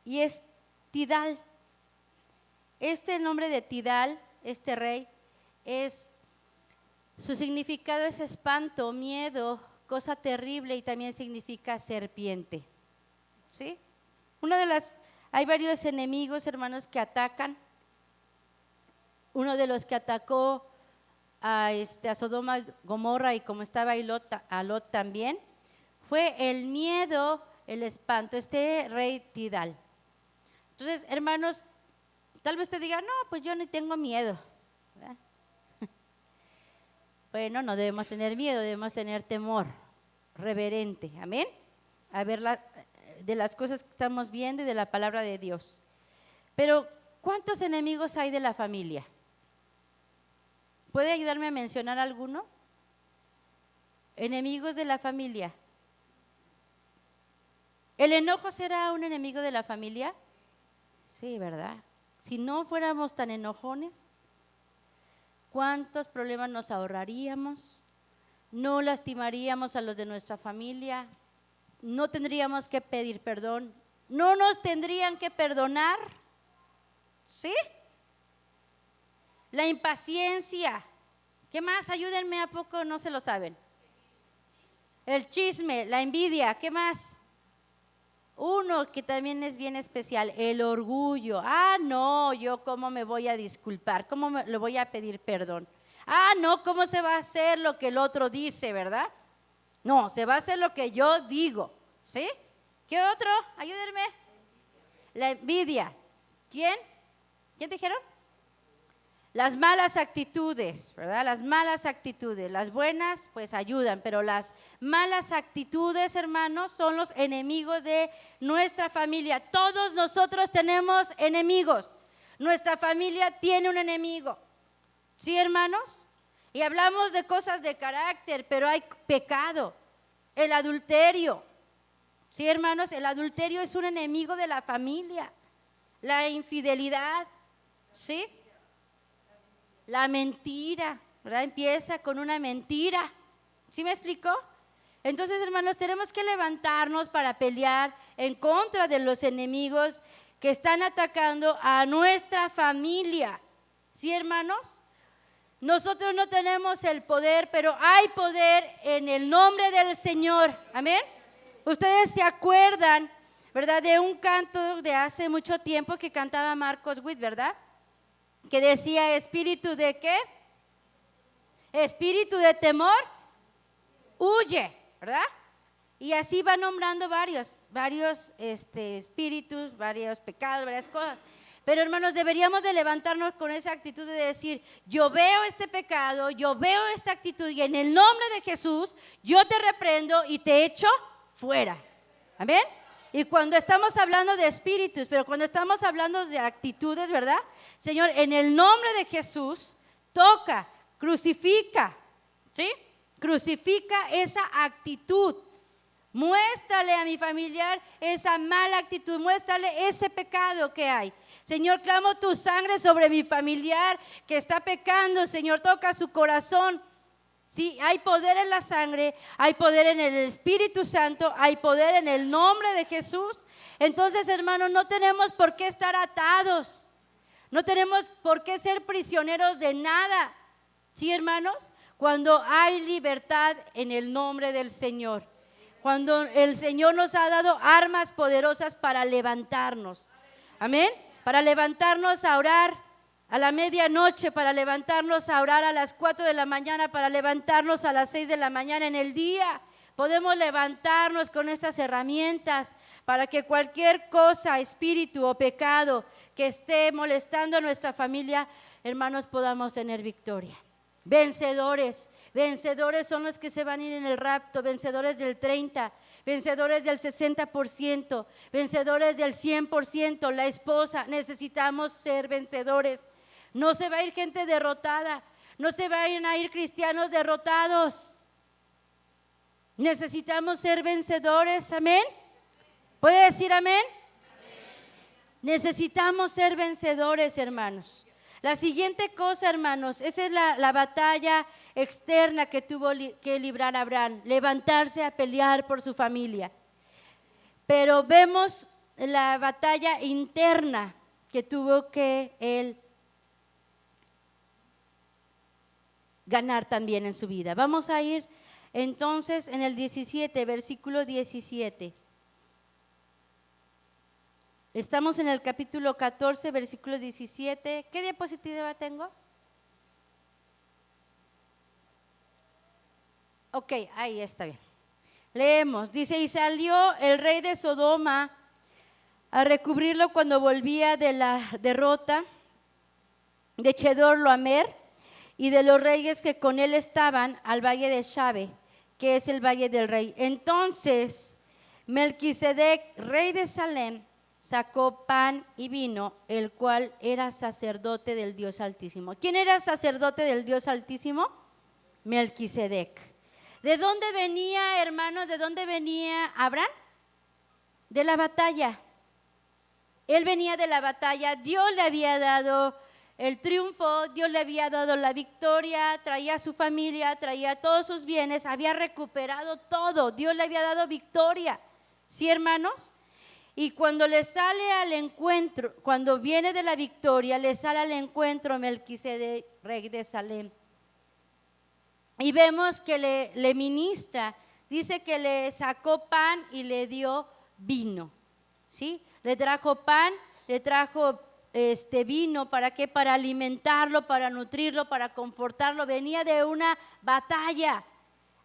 y es Tidal. Este nombre de Tidal, este rey, su significado es espanto, miedo, cosa terrible, y también significa serpiente. ¿Sí? Hay varios enemigos, hermanos, que atacan. Uno de los que atacó a Sodoma, Gomorra, y como estaba ahí a Lot también, fue el miedo, el espanto, este rey Tidal. Entonces, hermanos, tal vez te diga, no, pues yo no tengo miedo, ¿verdad? Bueno, no debemos tener miedo, debemos tener temor reverente, amén, a ver de las cosas que estamos viendo y de la palabra de Dios. Pero, ¿cuántos enemigos hay de la familia? ¿Puede ayudarme a mencionar alguno? Enemigos de la familia. ¿El enojo será un enemigo de la familia? Sí, ¿verdad? Si no fuéramos tan enojones, ¿cuántos problemas nos ahorraríamos? No lastimaríamos a los de nuestra familia, no tendríamos que pedir perdón, no nos tendrían que perdonar, ¿sí? La impaciencia. ¿Qué más? Ayúdenme, ¿a poco no se lo saben? El chisme, la envidia. ¿Qué más? Uno que también es bien especial, el orgullo. Ah, no, yo cómo me voy a disculpar, le voy a pedir perdón. Ah, no, ¿cómo se va a hacer lo que el otro dice, verdad? No, se va a hacer lo que yo digo, ¿sí? ¿Qué otro? Ayúdenme. La envidia. ¿Quién? ¿Quién dijeron? Las malas actitudes, ¿verdad? Las malas actitudes. Las buenas pues ayudan, pero las malas actitudes, hermanos, son los enemigos de nuestra familia. Todos nosotros tenemos enemigos. Nuestra familia tiene un enemigo. ¿Sí, hermanos? Y hablamos de cosas de carácter, pero hay pecado. El adulterio. ¿Sí, hermanos? El adulterio es un enemigo de la familia. La infidelidad, ¿sí? La mentira, ¿verdad? Empieza con una mentira. ¿Sí me explicó? Entonces, hermanos, tenemos que levantarnos para pelear en contra de los enemigos que están atacando a nuestra familia. ¿Sí, hermanos? Nosotros no tenemos el poder, pero hay poder en el nombre del Señor. Amén. Ustedes se acuerdan, ¿verdad? De un canto de hace mucho tiempo que cantaba Marcos Witt, ¿verdad? Que decía, espíritu de ¿qué? Espíritu de temor, huye, ¿verdad? Y así va nombrando varios espíritus, varios pecados, varias cosas. Pero hermanos, deberíamos de levantarnos con esa actitud de decir, yo veo este pecado, yo veo esta actitud y en el nombre de Jesús yo te reprendo y te echo fuera. Amén. Y cuando estamos hablando de espíritus, pero cuando estamos hablando de actitudes, ¿verdad? Señor, en el nombre de Jesús, toca, crucifica, ¿sí? Crucifica esa actitud. Muéstrale a mi familiar esa mala actitud, muéstrale ese pecado que hay. Señor, clamo tu sangre sobre mi familiar que está pecando. Señor, toca su corazón. Sí, hay poder en la sangre, hay poder en el Espíritu Santo, hay poder en el nombre de Jesús. Entonces, hermanos, no tenemos por qué estar atados, no tenemos por qué ser prisioneros de nada. ¿Sí, hermanos? Cuando hay libertad en el nombre del Señor, cuando el Señor nos ha dado armas poderosas para levantarnos. Amén. Para levantarnos a orar a la medianoche, para levantarnos a orar a las 4 de la mañana, para levantarnos a las 6 de la mañana en el día. Podemos levantarnos con estas herramientas para que cualquier cosa, espíritu o pecado que esté molestando a nuestra familia, hermanos, podamos tener victoria. Vencedores, vencedores son los que se van a ir en el rapto, vencedores del 30%, vencedores del 60%, vencedores del 100%, la esposa. Necesitamos ser vencedores. No se va a ir gente derrotada, no se vayan a ir cristianos derrotados. Necesitamos ser vencedores, amén. ¿Puede decir amén? Necesitamos ser vencedores, hermanos. La siguiente cosa, hermanos, esa es la batalla externa que tuvo que librar Abraham, levantarse a pelear por su familia. Pero vemos la batalla interna que tuvo que él ganar también en su vida. Vamos a ir entonces en el 17, versículo 17. Estamos en el capítulo 14, versículo 17. ¿Qué diapositiva tengo? Ok, ahí está bien. Leemos, dice, y salió el rey de Sodoma a recubrirlo cuando volvía de la derrota de Chedorlaomer y de los reyes que con él estaban al valle de Shabe, que es el valle del rey. Entonces Melquisedec, rey de Salem, sacó pan y vino, el cual era sacerdote del Dios Altísimo. ¿Quién era sacerdote del Dios Altísimo? Melquisedec. ¿De dónde venía, hermanos? ¿De dónde venía Abraham? De la batalla. Él venía de la batalla. Dios le había dado el triunfo, Dios le había dado la victoria, traía a su familia, traía todos sus bienes, había recuperado todo. Dios le había dado victoria. ¿Sí, hermanos? Y cuando le sale al encuentro, cuando viene de la victoria, le sale al encuentro Melquisedec, rey de Salem. Y vemos que le ministra, dice que le sacó pan y le dio vino, ¿sí? Le trajo pan, le trajo vino, ¿para qué? Para alimentarlo, para nutrirlo, para confortarlo. Venía de una batalla,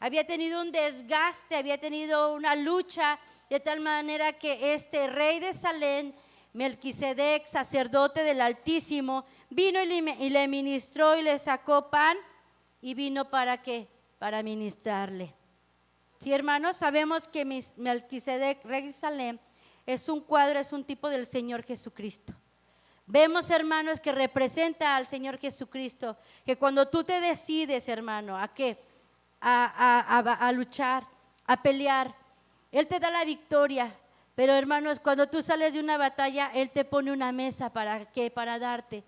había tenido un desgaste, había tenido una lucha, de tal manera que este rey de Salem, Melquisedec, sacerdote del Altísimo, vino y le ministró y le sacó pan y vino ¿para qué? Para ministrarle. Sí, hermanos, sabemos que Melquisedec, rey de Salem, es un cuadro, es un tipo del Señor Jesucristo. Vemos, hermanos, que representa al Señor Jesucristo, que cuando tú te decides, hermano, ¿a qué? A luchar, a pelear, Él te da la victoria. Pero, hermanos, cuando tú sales de una batalla, Él te pone una mesa, ¿para qué? Para darte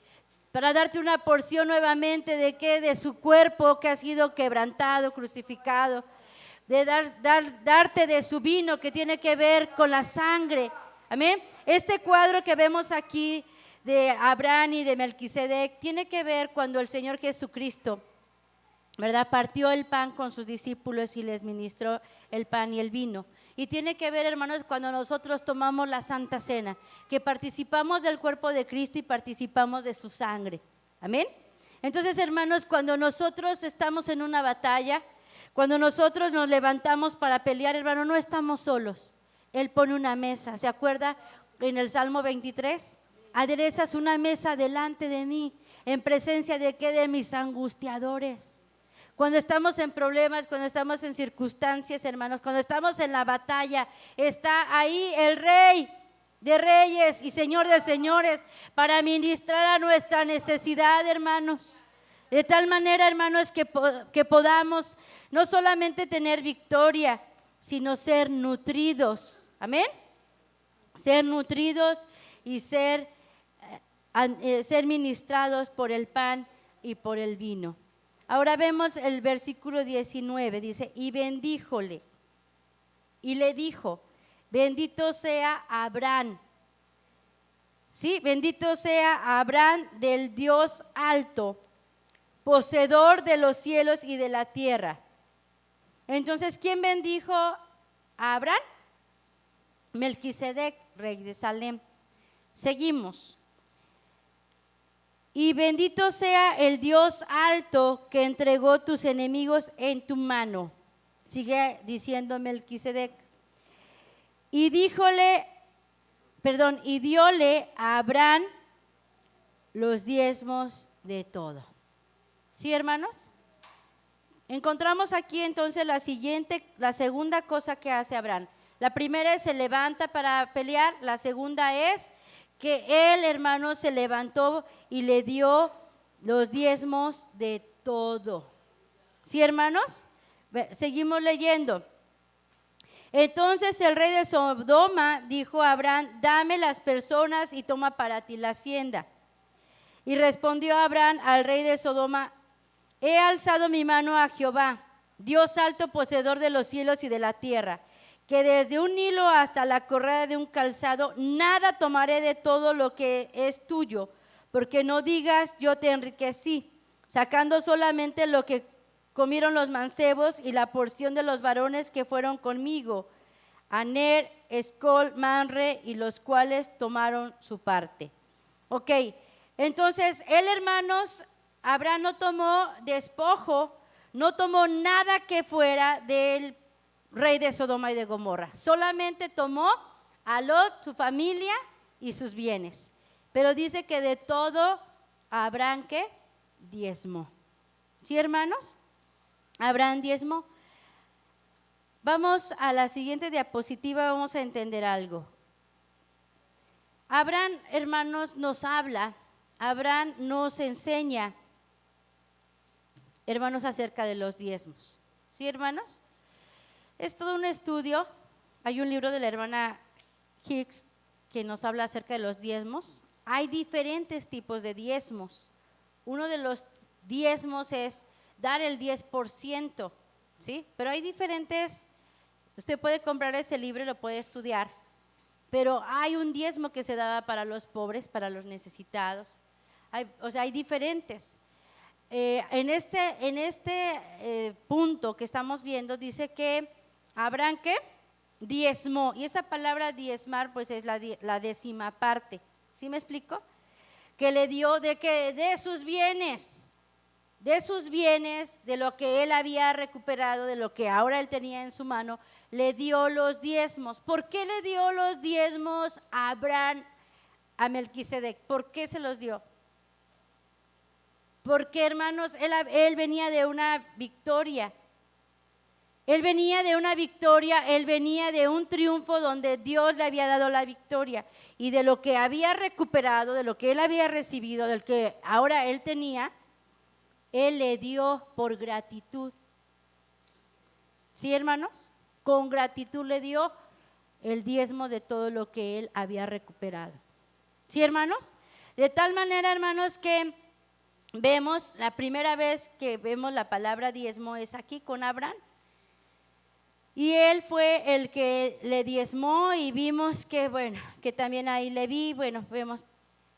una porción nuevamente de qué, de su cuerpo que ha sido quebrantado, crucificado, de darte de su vino que tiene que ver con la sangre. Amén. Este cuadro que vemos aquí de Abraham y de Melquisedec tiene que ver cuando el Señor Jesucristo, ¿verdad?, partió el pan con sus discípulos y les ministró el pan y el vino. Y tiene que ver, hermanos, cuando nosotros tomamos la Santa Cena, que participamos del cuerpo de Cristo y participamos de su sangre. Amén. Entonces, hermanos, cuando nosotros estamos en una batalla, cuando nosotros nos levantamos para pelear, hermano, no estamos solos. Él pone una mesa. ¿Se acuerda en el Salmo 23? Aderezas una mesa delante de mí, en presencia de qué, de mis angustiadores. Cuando estamos en problemas, cuando estamos en circunstancias, hermanos, cuando estamos en la batalla, está ahí el Rey de Reyes y Señor de Señores para ministrar a nuestra necesidad, hermanos. De tal manera, hermanos, que podamos no solamente tener victoria, sino ser nutridos. Amén. Ser nutridos y ser ministrados por el pan y por el vino. Ahora vemos el versículo 19, dice, y bendíjole, y le dijo, bendito sea Abraham, sí, bendito sea Abraham del Dios alto, poseedor de los cielos y de la tierra. Entonces, ¿quién bendijo a Abraham? Melquisedec, rey de Salem. Seguimos. Y bendito sea el Dios alto que entregó tus enemigos en tu mano. Sigue diciendo Melquisedec. Y diole a Abraham los diezmos de todo. ¿Sí, hermanos? Encontramos aquí entonces la segunda cosa que hace Abraham. La primera es se levanta para pelear, la segunda es que él, hermano, se levantó y le dio los diezmos de todo. ¿Sí, hermanos? Seguimos leyendo. Entonces el rey de Sodoma dijo a Abraham, dame las personas y toma para ti la hacienda. Y respondió Abraham al rey de Sodoma, he alzado mi mano a Jehová, Dios alto, poseedor de los cielos y de la tierra, que desde un hilo hasta la correa de un calzado, nada tomaré de todo lo que es tuyo, porque no digas yo te enriquecí, sacando solamente lo que comieron los mancebos y la porción de los varones que fueron conmigo, Aner, Escol, Manre, y los cuales tomaron su parte. Ok, entonces él, hermanos, Abraham no tomó despojo, no tomó nada que fuera del rey de Sodoma y de Gomorra, solamente tomó a Lot, su familia y sus bienes, pero dice que de todo Abraham ¿qué? Diezmó. ¿Sí, hermanos? Abraham diezmó. Vamos a la siguiente diapositiva, vamos a entender algo. Abraham, hermanos, nos habla, Abraham nos enseña, hermanos, acerca de los diezmos. ¿Sí, hermanos? Es todo un estudio. Hay un libro de la hermana Hicks que nos habla acerca de los diezmos. Hay diferentes tipos de diezmos. Uno de los diezmos es dar el 10%, ¿sí? Pero hay diferentes, usted puede comprar ese libro y lo puede estudiar. pero hay un diezmo que se daba para los pobres, para los necesitados. Hay diferentes. En este punto que estamos viendo dice que Abraham, ¿qué? Diezmó, y esa palabra diezmar pues es la décima parte. ¿Sí me explico? Que le dio de sus bienes, de lo que él había recuperado, de lo que ahora él tenía en su mano, le dio los diezmos. ¿Por qué le dio los diezmos a Abraham, a Melquisedec? ¿Por qué se los dio? Porque, hermanos, él venía de una victoria. Él venía de una victoria, él venía de un triunfo donde Dios le había dado la victoria. Y de lo que había recuperado, de lo que él había recibido, del que ahora él tenía, él le dio por gratitud. ¿Sí, hermanos? Con gratitud le dio el diezmo de todo lo que él había recuperado. ¿Sí, hermanos? De tal manera, hermanos, que vemos, la primera vez que vemos la palabra diezmo es aquí con Abraham. Y él fue el que le diezmó y vimos que, bueno, que también ahí Leví, bueno, vemos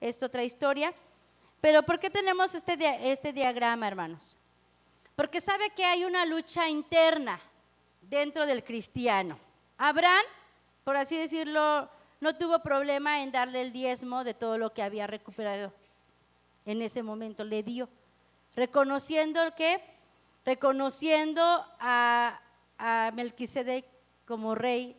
esta otra historia. Pero ¿por qué tenemos este diagrama, hermanos? Porque sabe que hay una lucha interna dentro del cristiano. Abraham, por así decirlo, no tuvo problema en darle el diezmo de todo lo que había recuperado. En ese momento le dio, reconociendo a Melquisedec como rey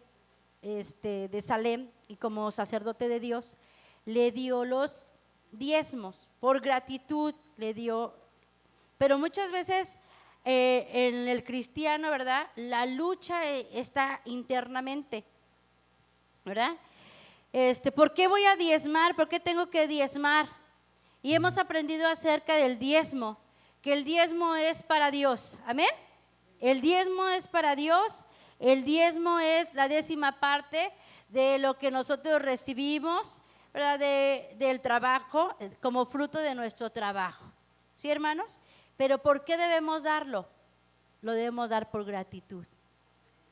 de Salem y como sacerdote de Dios, le dio los diezmos, por gratitud le dio. Pero muchas veces en el cristiano, ¿verdad? La lucha está internamente, ¿verdad? ¿Por qué voy a diezmar? ¿Por qué tengo que diezmar? Y hemos aprendido acerca del diezmo, que el diezmo es para Dios, ¿amén? El diezmo es para Dios, el diezmo es la décima parte de lo que nosotros recibimos, ¿verdad? Del trabajo, como fruto de nuestro trabajo. ¿Sí, hermanos? Pero ¿por qué debemos darlo? Lo debemos dar por gratitud.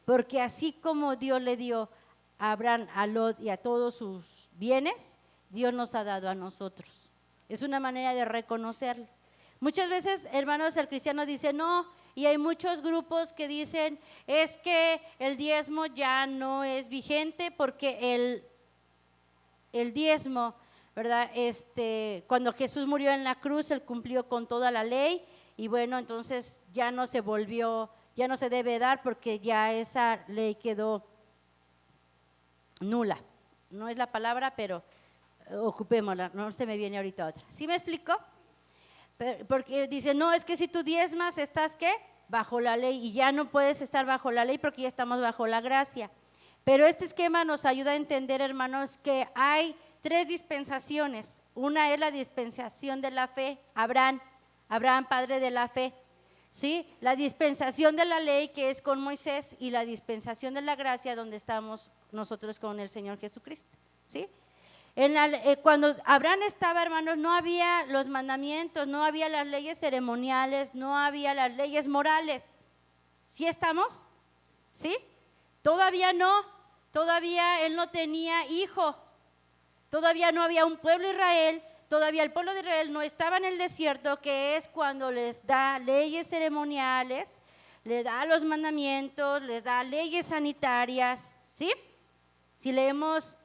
Porque así como Dios le dio a Abraham, a Lot y a todos sus bienes, Dios nos ha dado a nosotros. Es una manera de reconocerlo. Muchas veces, hermanos, el cristiano dice no, y hay muchos grupos que dicen es que el diezmo ya no es vigente porque el diezmo, ¿verdad? Cuando Jesús murió en la cruz, él cumplió con toda la ley y bueno, entonces ya no se debe dar porque ya esa ley quedó nula. No es la palabra, pero ocupémosla, no se me viene ahorita otra. ¿Sí me explico? Porque dice, no, es que si tú diezmas estás, ¿qué? Bajo la ley, y ya no puedes estar bajo la ley porque ya estamos bajo la gracia. Pero este esquema nos ayuda a entender, hermanos, que hay 3 dispensaciones. Una es la dispensación de la fe, Abraham, padre de la fe, ¿sí? La dispensación de la ley, que es con Moisés, y la dispensación de la gracia, donde estamos nosotros con el Señor Jesucristo, ¿sí? Cuando Abraham estaba, hermanos, no había los mandamientos, no había las leyes ceremoniales, no había las leyes morales. ¿Sí estamos? ¿Sí? Todavía no, todavía él no tenía hijo, todavía no había un pueblo Israel, todavía el pueblo de Israel no estaba en el desierto, que es cuando les da leyes ceremoniales, les da los mandamientos, les da leyes sanitarias, ¿sí? Si leemos,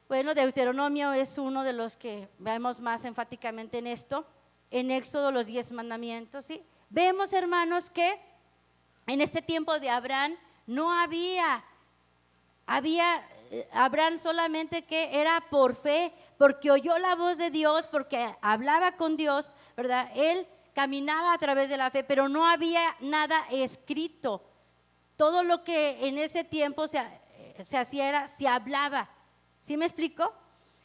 bueno, Deuteronomio es uno de los que vemos más enfáticamente en esto, en Éxodo los 10 mandamientos, ¿sí? Vemos, hermanos, que en este tiempo de Abraham no había Abraham solamente que era por fe, porque oyó la voz de Dios, porque hablaba con Dios, ¿verdad? Él caminaba a través de la fe, pero no había nada escrito. Todo lo que en ese tiempo se hacía se hablaba. ¿Sí me explico?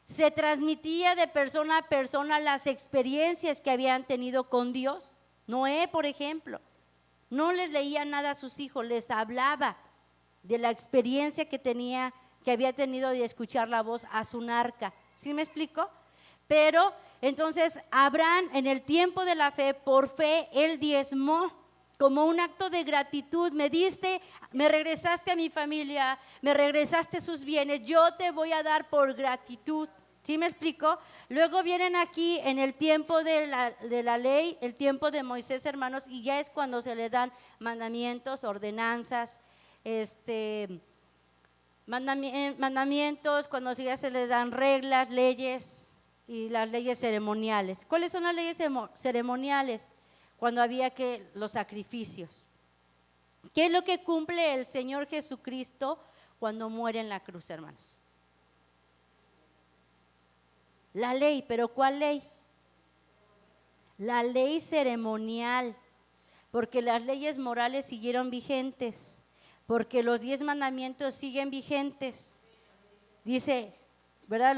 Se transmitía de persona a persona las experiencias que habían tenido con Dios. Noé, por ejemplo, no les leía nada a sus hijos, les hablaba de la experiencia que había tenido de escuchar la voz a su arca. ¿Sí me explico? Pero entonces Abraham, en el tiempo de la fe, por fe, él diezmó. como un acto de gratitud. Me diste, me regresaste a mi familia, me regresaste sus bienes, yo te voy a dar por gratitud. ¿Sí me explico? Luego vienen aquí en el tiempo de la ley, el tiempo de Moisés, hermanos, y ya es cuando se les dan mandamientos, ordenanzas, mandamientos, cuando ya se les dan reglas, leyes y las leyes ceremoniales. ¿Cuáles son las leyes ceremoniales? Cuando había los sacrificios. ¿Qué es lo que cumple el Señor Jesucristo cuando muere en la cruz, hermanos? La ley, ¿pero cuál ley? La ley ceremonial, porque las leyes morales siguieron vigentes, porque los 10 mandamientos siguen vigentes. Dice, ¿verdad?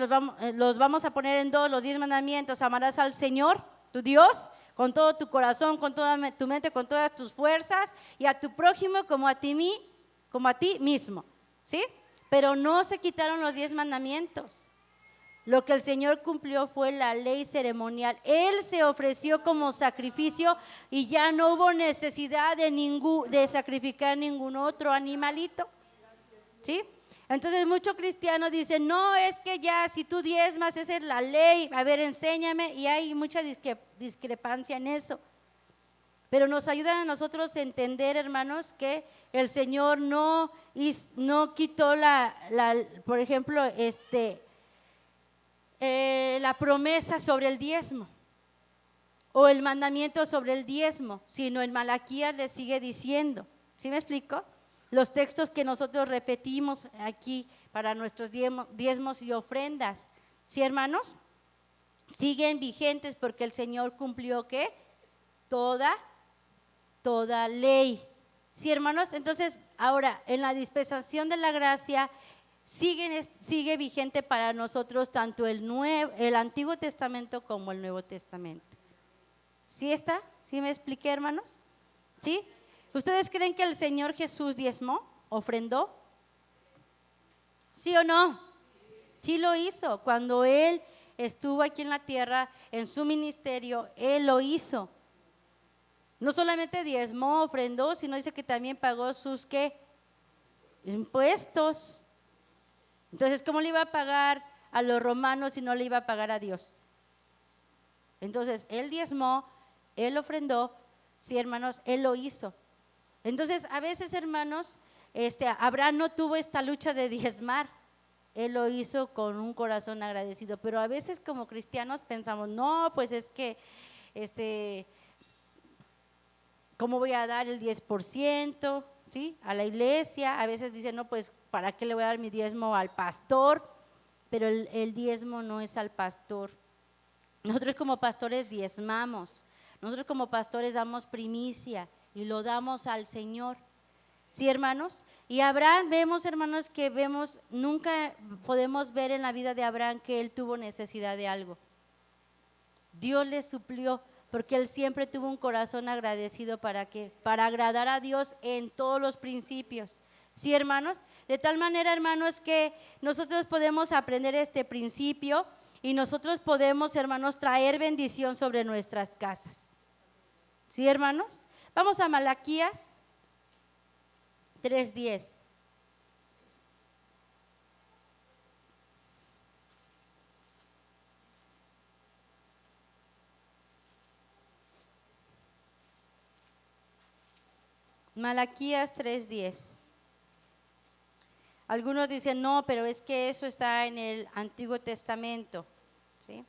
Los vamos a poner en 2, los 10 mandamientos. Amarás al Señor, tu Dios, con todo tu corazón, con toda tu mente, con todas tus fuerzas, y a tu prójimo como a ti mismo, ¿sí? Pero no se quitaron los 10 mandamientos. Lo que el Señor cumplió fue la ley ceremonial. Él se ofreció como sacrificio y ya no hubo necesidad de sacrificar ningún otro animalito, ¿sí? Entonces muchos cristianos dicen, no, es que ya si tú diezmas, esa es la ley, a ver, enséñame, y hay mucha discrepancia en eso. Pero nos ayuda a nosotros a entender, hermanos, que el Señor no quitó por ejemplo, la promesa sobre el diezmo o el mandamiento sobre el diezmo, sino en Malaquías le sigue diciendo. ¿Sí me explico? Los textos que nosotros repetimos aquí para nuestros diezmos y ofrendas, ¿sí, hermanos? Siguen vigentes porque el Señor cumplió ¿qué? Toda ley. ¿Sí, hermanos? Entonces, ahora, en la dispensación de la gracia sigue vigente para nosotros tanto el Antiguo Testamento como el Nuevo Testamento. ¿Sí está? ¿Sí me expliqué, hermanos? ¿Sí? ¿Ustedes creen que el Señor Jesús diezmó, ofrendó? ¿Sí o no? Sí lo hizo. Cuando Él estuvo aquí en la tierra, en su ministerio, Él lo hizo. No solamente diezmó, ofrendó, sino dice que también pagó sus ¿qué? Impuestos. Entonces, ¿cómo le iba a pagar a los romanos si no le iba a pagar a Dios? Entonces, Él diezmó, Él ofrendó, sí, hermanos, Él lo hizo. Entonces, a veces, hermanos, Abraham no tuvo esta lucha de diezmar, Él lo hizo con un corazón agradecido, pero a veces como cristianos pensamos, no, pues es que, ¿cómo voy a dar el 10%? ¿Sí? A la iglesia? A veces dicen, no, pues, ¿para qué le voy a dar mi diezmo al pastor? Pero el diezmo no es al pastor. Nosotros como pastores diezmamos, nosotros como pastores damos primicia y lo damos al Señor. ¿Sí, hermanos? Y Abraham, hermanos, nunca podemos ver en la vida de Abraham que él tuvo necesidad de algo. Dios le suplió, porque él siempre tuvo un corazón agradecido para agradar a Dios en todos los principios. ¿Sí, hermanos? De tal manera, hermanos, que nosotros podemos aprender este principio y nosotros podemos, hermanos, traer bendición sobre nuestras casas. ¿Sí, hermanos? Vamos a Malaquías 3:10. Malaquías 3:10. Algunos dicen, no, pero es que eso está en el Antiguo Testamento, ¿sí?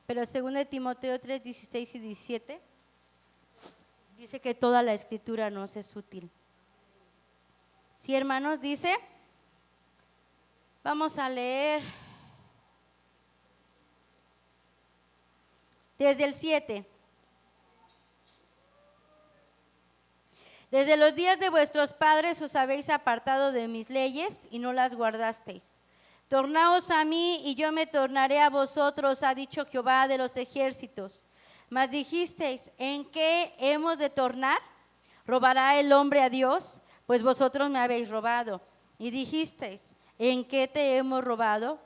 Pero según de Timoteo 3:16 y 17, dice que toda la escritura nos es útil. ¿Sí, hermanos? Dice, vamos a leer desde el 7. Desde los días de vuestros padres os habéis apartado de mis leyes y no las guardasteis. Tornaos a mí y yo me tornaré a vosotros, ha dicho Jehová de los ejércitos. Mas dijisteis, ¿en qué hemos de tornar? ¿Robará el hombre a Dios? Pues vosotros me habéis robado. Y dijisteis, ¿en qué te hemos robado?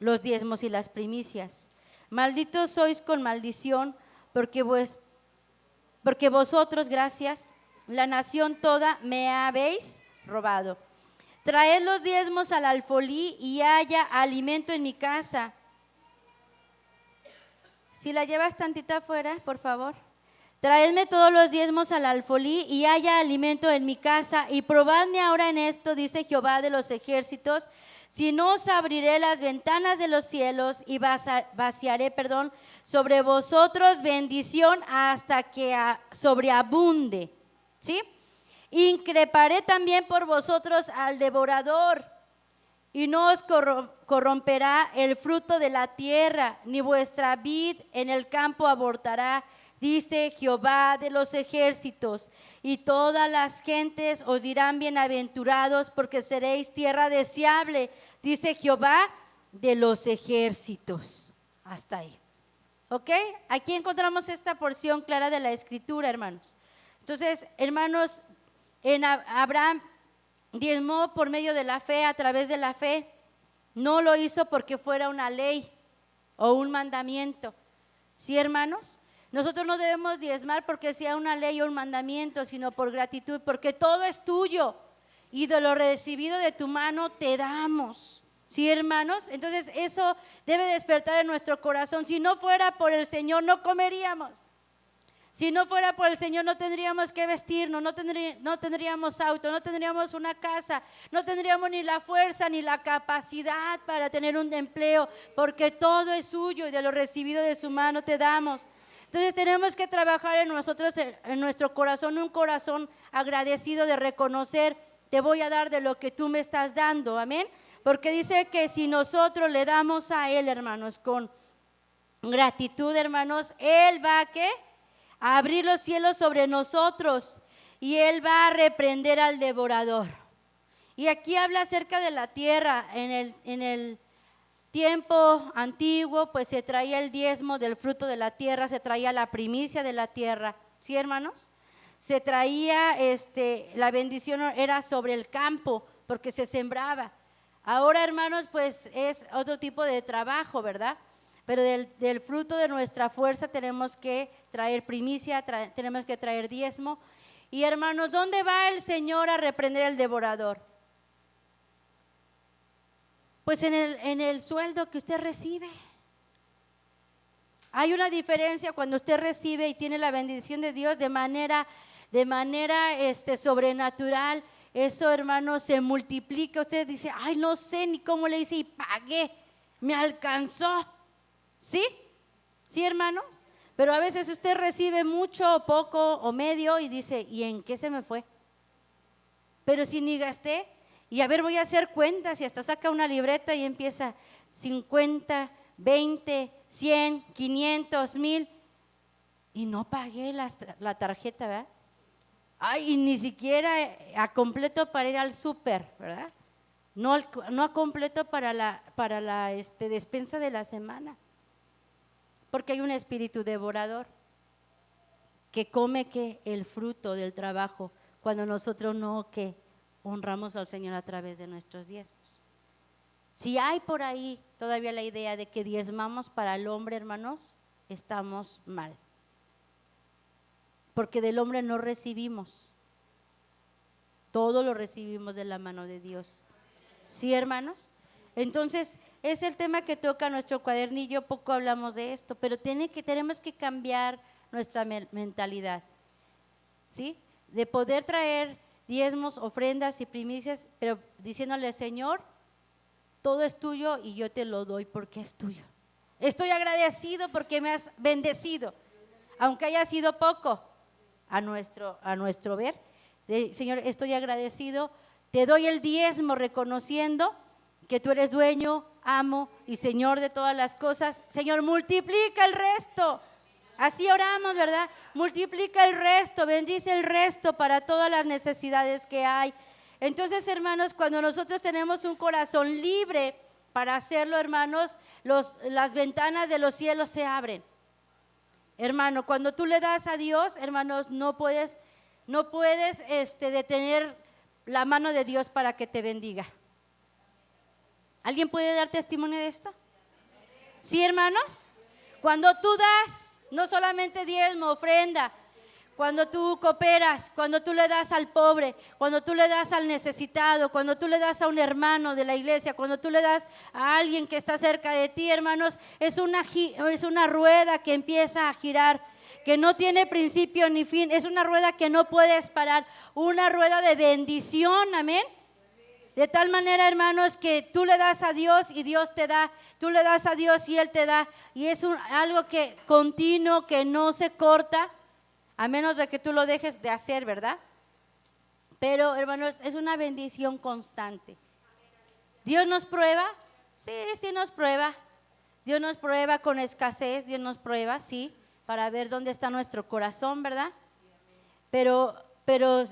los diezmos y las primicias. Malditos sois con maldición, porque vosotros, gracias, la nación toda me habéis robado. Traed los diezmos al alfolí y haya alimento en mi casa. Si la llevas tantita afuera, por favor. Traedme todos los diezmos al alfolí y haya alimento en mi casa, y probadme ahora en esto, dice Jehová de los ejércitos, si no os abriré las ventanas de los cielos y vaciaré, sobre vosotros bendición hasta que sobreabunde. ¿Sí? Increparé también por vosotros al devorador, y no os corromperá el fruto de la tierra, ni vuestra vid en el campo abortará, dice Jehová de los ejércitos. Y todas las gentes os dirán bienaventurados, porque seréis tierra deseable, dice Jehová de los ejércitos. Hasta ahí. ¿Ok? Aquí encontramos esta porción clara de la Escritura, hermanos. Entonces, hermanos, Abraham diezmó por medio de la fe, a través de la fe. No lo hizo porque fuera una ley o un mandamiento. ¿Sí, hermanos? Nosotros no debemos diezmar porque sea una ley o un mandamiento, sino por gratitud, porque todo es tuyo y de lo recibido de tu mano te damos. ¿Sí, hermanos? Entonces eso debe despertar en nuestro corazón. Si no fuera por el Señor, no comeríamos. Si no fuera por el Señor, no tendríamos que vestirnos, no tendríamos auto, no tendríamos una casa, no tendríamos ni la fuerza ni la capacidad para tener un empleo, porque todo es suyo y de lo recibido de su mano te damos. Entonces tenemos que trabajar en nosotros, en nuestro corazón, un corazón agradecido de reconocer, te voy a dar de lo que tú me estás dando, amén. Porque dice que si nosotros le damos a Él, hermanos, con gratitud, hermanos, Él va a ¿qué? A abrir los cielos sobre nosotros y Él va a reprender al devorador. Y aquí habla acerca de la tierra. En el tiempo antiguo, pues se traía el diezmo del fruto de la tierra, se traía la primicia de la tierra. ¿Sí, hermanos? Se traía, la bendición era sobre el campo, porque se sembraba. Ahora, hermanos, pues es otro tipo de trabajo, ¿verdad? Pero del fruto de nuestra fuerza tenemos que traer primicia, tenemos que traer diezmo. Y hermanos, ¿dónde va el Señor a reprender al devorador? Pues en el sueldo que usted recibe. Hay una diferencia cuando usted recibe y tiene la bendición de Dios de manera sobrenatural. Eso, hermanos, se multiplica. Usted dice, ay, no sé ni cómo le hice y pagué, me alcanzó. ¿Sí? ¿Sí, hermanos? Pero a veces usted recibe mucho o poco o medio y dice, ¿y en qué se me fue? Pero si ni gasté, y a ver, voy a hacer cuentas, y hasta saca una libreta y empieza 50, 20, 100, 500, 1000, y no pagué la tarjeta, ¿verdad? Ay, y ni siquiera a completo para ir al súper, ¿verdad? No a completo para la despensa de la semana. Porque hay un espíritu devorador que come el fruto del trabajo cuando nosotros no honramos al Señor a través de nuestros diezmos. Si hay por ahí todavía la idea de que diezmamos para el hombre, hermanos, estamos mal. Porque del hombre no recibimos, todo lo recibimos de la mano de Dios. ¿Sí, hermanos? Entonces, es el tema que toca nuestro cuadernillo, poco hablamos de esto, pero tenemos que cambiar nuestra mentalidad, ¿sí? De poder traer diezmos, ofrendas y primicias, pero diciéndole, Señor, todo es tuyo y yo te lo doy porque es tuyo. Estoy agradecido porque me has bendecido, aunque haya sido poco a nuestro ver. Señor, estoy agradecido, te doy el diezmo reconociendo que tú eres dueño, amo y Señor de todas las cosas. Señor, multiplica el resto. Así oramos, ¿verdad? Multiplica el resto, bendice el resto para todas las necesidades que hay. Entonces, hermanos, cuando nosotros tenemos un corazón libre para hacerlo, hermanos, las ventanas de los cielos se abren. Hermano, cuando tú le das a Dios, hermanos, no puedes detener la mano de Dios para que te bendiga. ¿Alguien puede dar testimonio de esto? ¿Sí, hermanos? Cuando tú das, no solamente diezmo, ofrenda, cuando tú cooperas, cuando tú le das al pobre, cuando tú le das al necesitado, cuando tú le das a un hermano de la iglesia, cuando tú le das a alguien que está cerca de ti, hermanos, es una rueda que empieza a girar, que no tiene principio ni fin, es una rueda que no puedes parar, una rueda de bendición, amén. De tal manera, hermanos, que tú le das a Dios y Dios te da, tú le das a Dios y Él te da, y es algo que continuo, que no se corta, a menos de que tú lo dejes de hacer, ¿verdad? Pero, hermanos, es una bendición constante. ¿Dios nos prueba? Sí, sí nos prueba. Dios nos prueba con escasez, Dios nos prueba, sí, para ver dónde está nuestro corazón, ¿verdad? Pero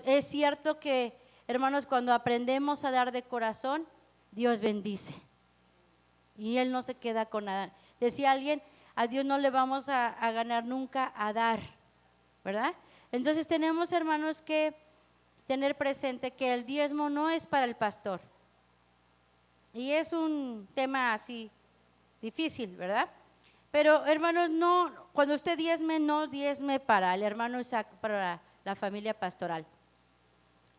es cierto que, hermanos, cuando aprendemos a dar de corazón, Dios bendice. Y Él no se queda con nada. Decía alguien, a Dios no le vamos a ganar nunca a dar, ¿verdad? Entonces tenemos, hermanos, que tener presente que el diezmo no es para el pastor. Y es un tema así difícil, ¿verdad? Pero, hermanos, no, cuando usted diezme, no diezme para el hermano Isaac, para la familia pastoral.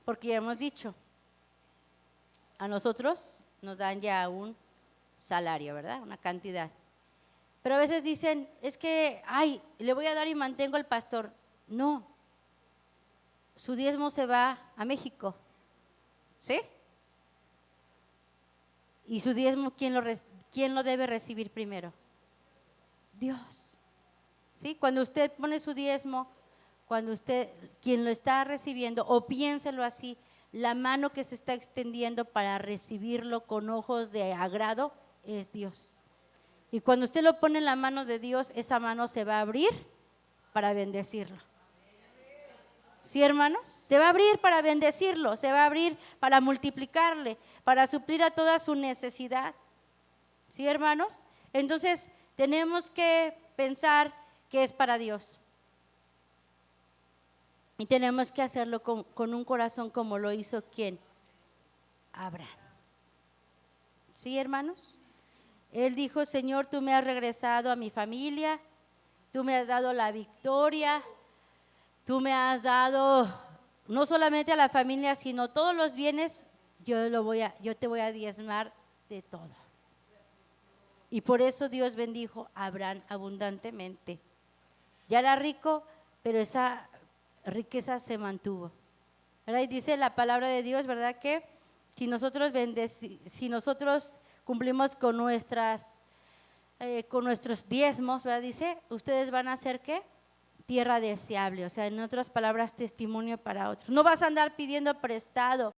Porque ya hemos dicho, a nosotros nos dan ya un salario, ¿verdad? Una cantidad. Pero a veces dicen, es que, ay, le voy a dar y mantengo al pastor. No, su diezmo se va a México, ¿sí? Y su diezmo, ¿quién lo debe recibir primero? Dios, ¿sí? Cuando usted pone su diezmo, cuando usted, quien lo está recibiendo, o piénselo así, la mano que se está extendiendo para recibirlo con ojos de agrado es Dios. Y cuando usted lo pone en la mano de Dios, esa mano se va a abrir para bendecirlo. ¿Sí, hermanos? Se va a abrir para bendecirlo, se va a abrir para multiplicarle, para suplir a toda su necesidad. ¿Sí, hermanos? Entonces, tenemos que pensar que es para Dios. Y tenemos que hacerlo con un corazón como lo hizo ¿quién? Abraham. ¿Sí, hermanos? Él dijo, Señor, tú me has regresado a mi familia, tú me has dado la victoria, tú me has dado no solamente a la familia, sino todos los bienes, yo te voy a diezmar de todo. Y por eso Dios bendijo a Abraham abundantemente. Ya era rico, pero esa riqueza se mantuvo, ¿verdad? Y dice la palabra de Dios, ¿verdad? Que si nosotros cumplimos con nuestros diezmos, ¿verdad? Dice, ustedes van a ser ¿qué? Tierra deseable, o sea, en otras palabras, testimonio para otros. No vas a andar pidiendo prestado.